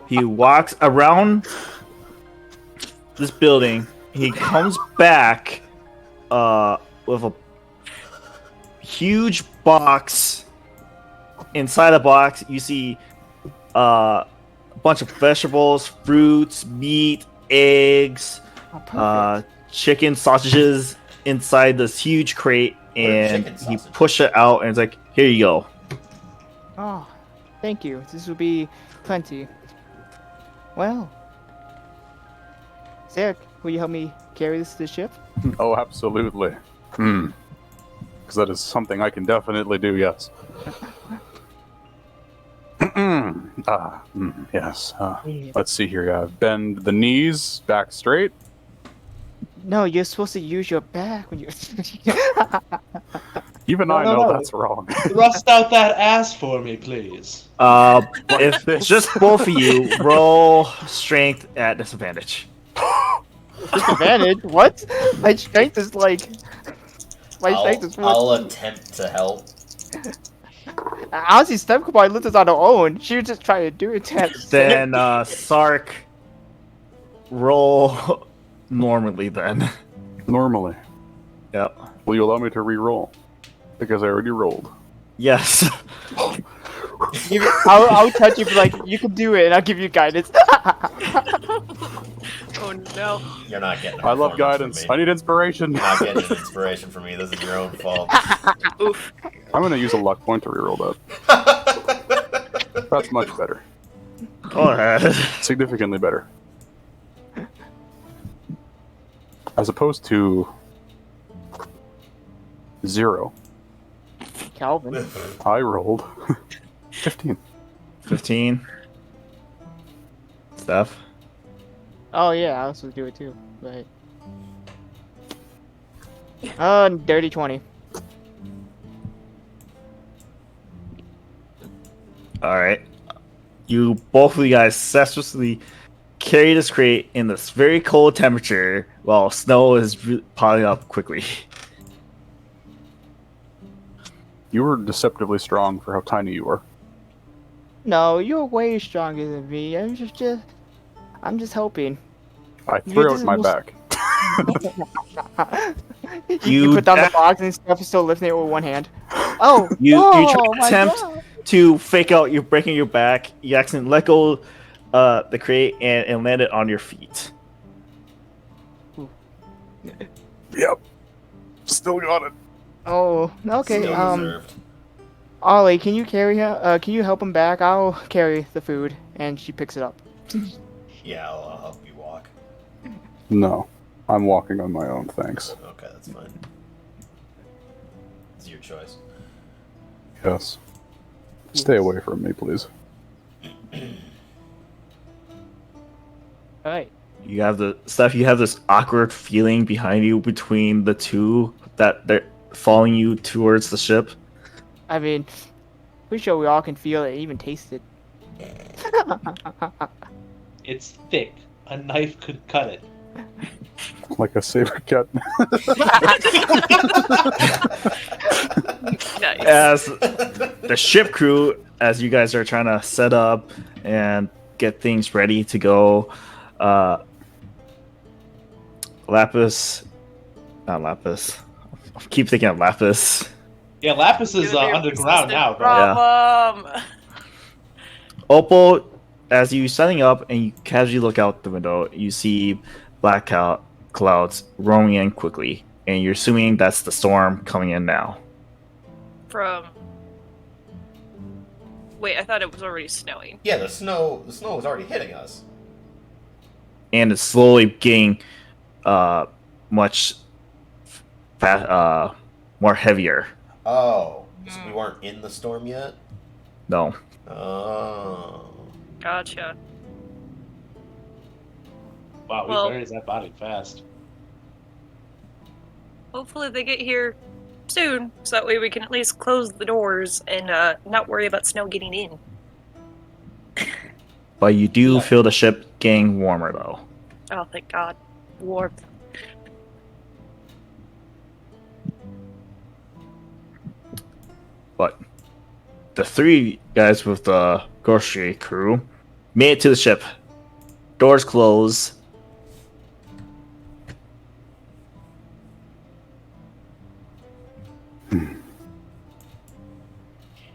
He walks around this building. He comes back with a huge box. Inside the box, you see a bunch of vegetables, fruits, meat, eggs, Oh, perfect. chicken sausages inside this huge crate, and chicken he sausages? pushed it out and it's like, here you go. Oh, thank you. This will be plenty. Well, Zarek, will you help me carry this to the ship? Oh, absolutely. Because that is something I can definitely do, yes. Yes. Let's see here. Bend the knees back straight. No, you're supposed to use your back when you. Even No, I no, know no. that's wrong. Thrust out that ass for me, please. If it's just both of you, roll strength at disadvantage. Disadvantage? What? My strength is like. My strength is I'll 14. attempt to help. Honestly, Steph could probably lift this on her own. She was just trying to do it. Then Sark, roll normally then. Normally. Yep. Will you allow me to re-roll? Because I already rolled. Yes. I'll touch you, but like you can do it, and I'll give you guidance. Oh no. You're not getting. I love performance guidance. From I me. need inspiration. You're not getting an inspiration from me. This is your own fault. Oof. I'm going to use a luck point to re-roll that. That's much better. Go ahead. Significantly better. As opposed to 0. Calvin. I rolled 15. 15. Steph. Oh yeah, I also do it too, but. Dirty 20. Alright. You both of you guys successfully carry this crate in this very cold temperature while snow is piling up quickly. You were deceptively strong for how tiny you were. No, you're way stronger than me. I'm just helping. I threw out this my is- back. You put down the You- box and stuff is still lifting it with one hand. Oh, You oh, try to my attempt God. to fake out you're breaking your back. You accidentally let go the crate and land it on your feet. Yep. Still got it. Oh, okay. Still deserved. Ollie, can you carry him? Can you help him back? I'll carry the food, and she picks it up. Yeah, I'll help you walk. No. I'm walking on my own, thanks. Okay, that's fine. It's your choice. Yes. Stay away from me, please. All right. You have you have this awkward feeling behind you between the two that they're following you towards the ship. I mean, pretty sure we all can feel it, even taste it. It's thick. A knife could cut it. Like a saber cut. Nice. As the ship crew, as you guys are trying to set up and get things ready to go, Lapis, not Lapis. I keep thinking of Lapis. Yeah, Lapis is Gonna be a underground now, persistent bro. Problem. Opal, as you setting up and you casually look out the window, you see black clouds rolling in quickly, and you're assuming that's the storm coming in now. From. Wait, I thought it was already snowing. Yeah, the snow was already hitting us. And it's slowly getting much more heavier. Oh, so we weren't in the storm yet? No. Oh. Gotcha. Wow, we Well- buried that body fast. Hopefully they get here soon, so that way we can at least close the doors and not worry about snow getting in. But you do Yeah. feel the ship getting warmer though. Oh, thank God. Warmth. But the three guys with the grocery crew made it to the ship. Doors close.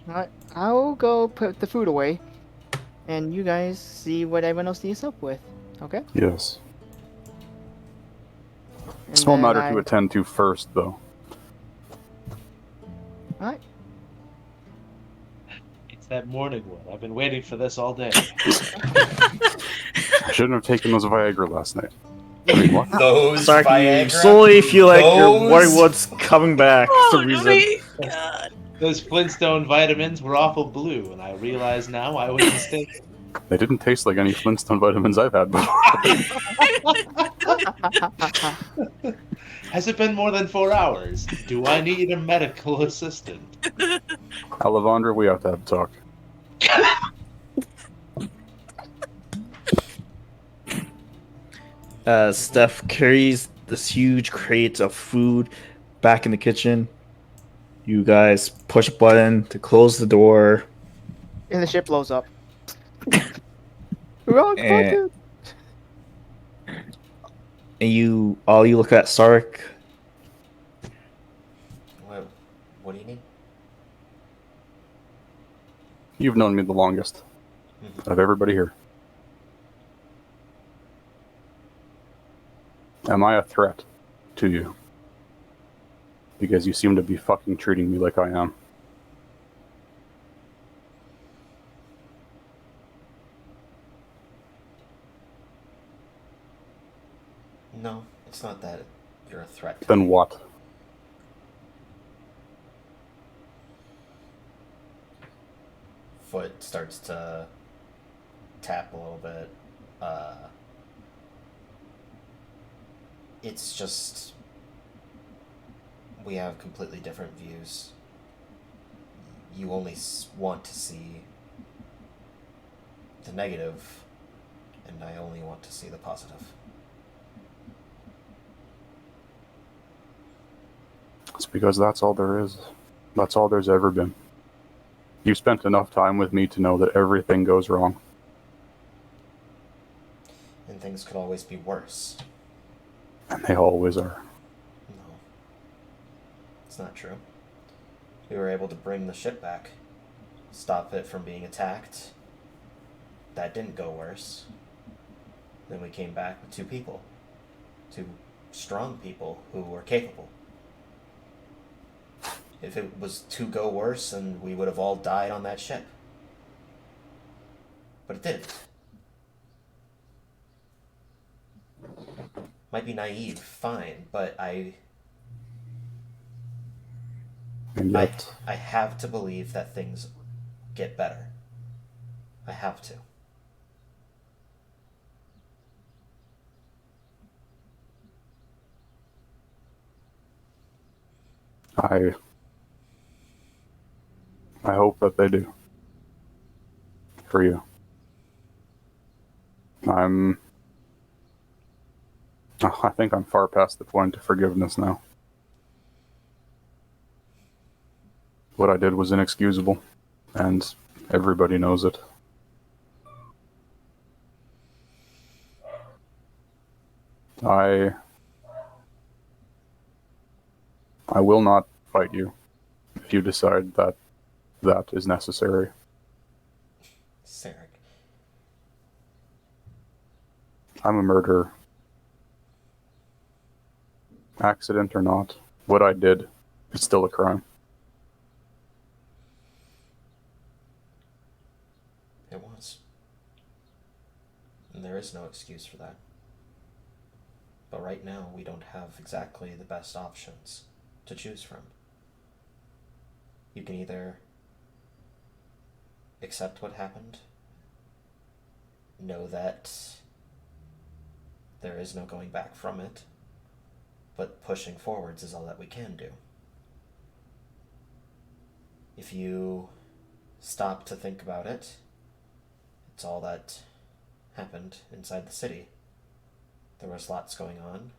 Alright, I'll go put the food away, and you guys see what everyone else needs help with. Okay? Yes. And Small then matter to attend to first, though. Alright. It's that morning wood. I've been waiting for this all day. I shouldn't have taken those Viagra last night. I mean, what? Those Sark, you Viagra. slowly feel like your Those- Waterwood's coming back for Oh some reason. my god. Those Flintstone vitamins were awful blue, and I realize now I was mistaken. They didn't taste like any Flintstone vitamins I've had before. Has it been more than 4 hours? Do I need a medical assistant? Alavandra, we have to have a talk. Steph carries this huge crate of food back in the kitchen. You guys push a button to close the door. And the ship blows up. Wrong And- button! And you look at Sark. What do you need? You've known me the longest of everybody here. Am I a threat to you? Because you seem to be fucking treating me like I am. No, it's not that you're a threat. Then what? Foot starts to tap a little bit. It's just we have completely different views. You only want to see the negative, and I only want to see the positive. It's because that's all there is. That's all there's ever been. You spent enough time with me to know that everything goes wrong. And things could always be worse. And they always are. No. It's not true. We were able to bring the ship back, stop it from being attacked. That didn't go worse. Then we came back with 2 people. 2 strong people who were capable. If it was to go worse, then we would have all died on that ship. But it didn't. Might be naive, fine, but And yet, I have to believe that things get better. I have to. I hope that they do. For you. I think I'm far past the point of forgiveness now. What I did was inexcusable, and everybody knows it. I will not fight you if you decide that that is necessary. Sarek. I'm a murderer. Accident or not, what I did is still a crime. It was. And there is no excuse for that. But right now, we don't have exactly the best options to choose from. You can either accept what happened, know that there is no going back from it, but pushing forwards is all that we can do. If you stop to think about it, it's all that happened inside the city. There was lots going on,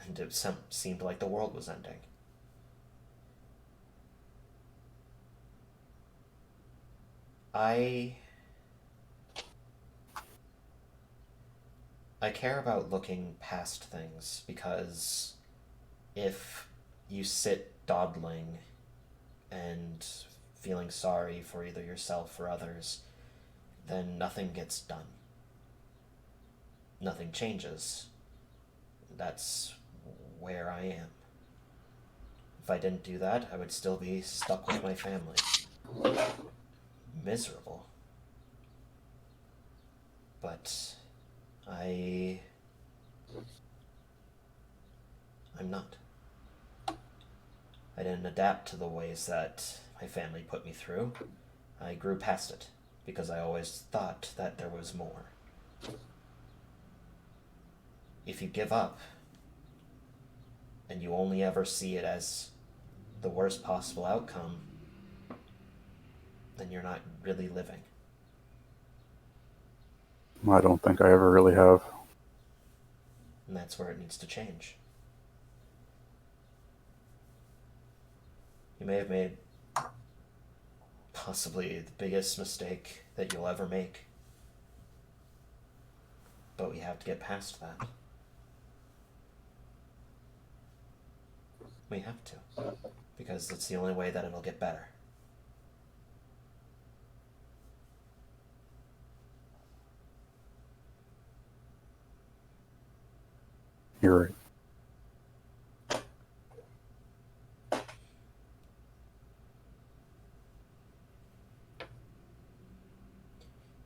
and it seemed like the world was ending. I care about looking past things, because if you sit dawdling and feeling sorry for either yourself or others, then nothing gets done. Nothing changes. That's where I am. If I didn't do that, I would still be stuck with my family. Miserable. But I'm not. I didn't adapt to the ways that my family put me through. I grew past it, because I always thought that there was more. If you give up, and you only ever see it as the worst possible outcome, then you're not really living. I don't think I ever really have. And that's where it needs to change. You may have made possibly the biggest mistake that you'll ever make, but we have to get past that. We have to, because it's the only way that it'll get better. You're right.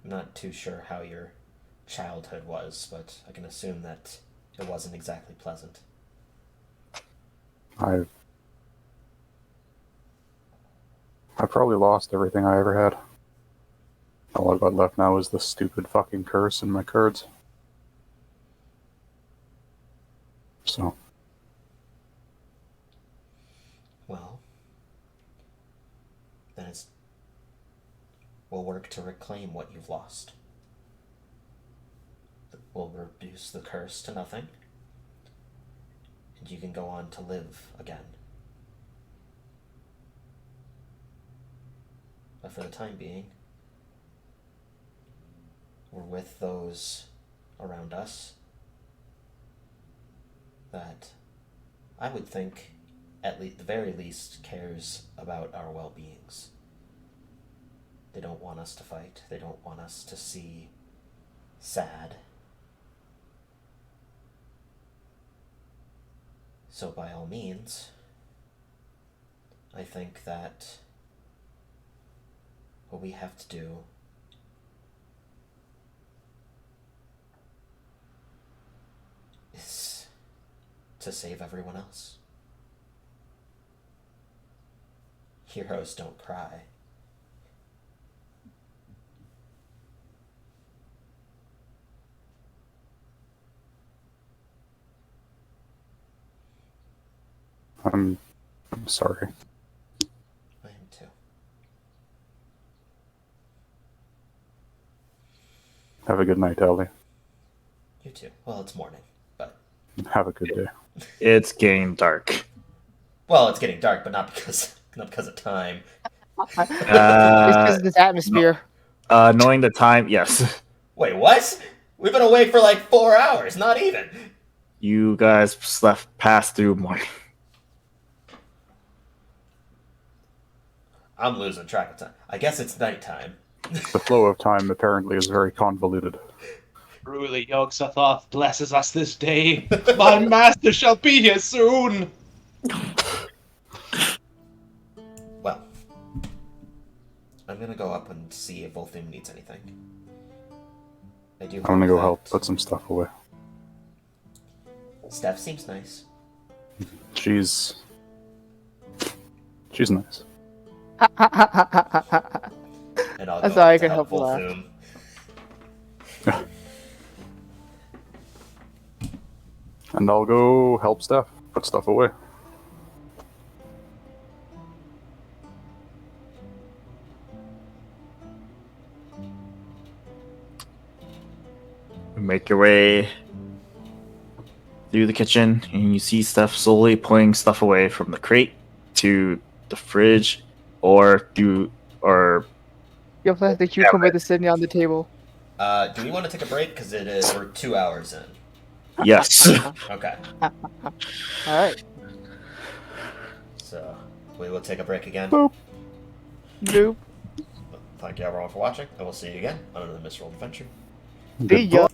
I'm not too sure how your childhood was, but I can assume that it wasn't exactly pleasant. I probably lost everything I ever had. All I've got left now is the stupid fucking curse in my cards. So, Well, then we'll work to reclaim what you've lost. We'll reduce the curse to nothing, and you can go on to live again. But for the time being, we're with those around us that I would think, at the very least, cares about our well-beings. They don't want us to fight. They don't want us to see sad. So by all means, I think that what we have to do is to save everyone else. Heroes don't cry. I'm sorry. I am too. Have a good night, Ellie. You too. Well, it's morning, but... Have a good day. It's getting dark. Well, it's getting dark, but not because of time. It's because of this atmosphere. Knowing the time, yes. Wait, what? We've been awake for like 4 hours, not even. You guys slept past through morning. I'm losing track of time. I guess it's nighttime. The flow of time apparently is very convoluted. Truly, Yog-Sothoth blesses us this day. My master shall be here soon. Well, I'm gonna go up and see if Wolfim needs anything. I do. I'm gonna go hope help that put some stuff away. Steph seems nice. She's nice. And I'll That's go all up I to can help with. Wolfim. And I'll go help Steph put stuff away. Make your way through the kitchen, and you see Steph slowly pulling stuff away from the crate to the fridge, or You'll have the cucumber that's sitting on the table. Do we want to take a break? Because we're 2 hours in. Yes. Okay. Alright. So, we will take a break again. Nope. Thank you everyone for watching, and we'll see you again on another Misrolled Adventure. See ya.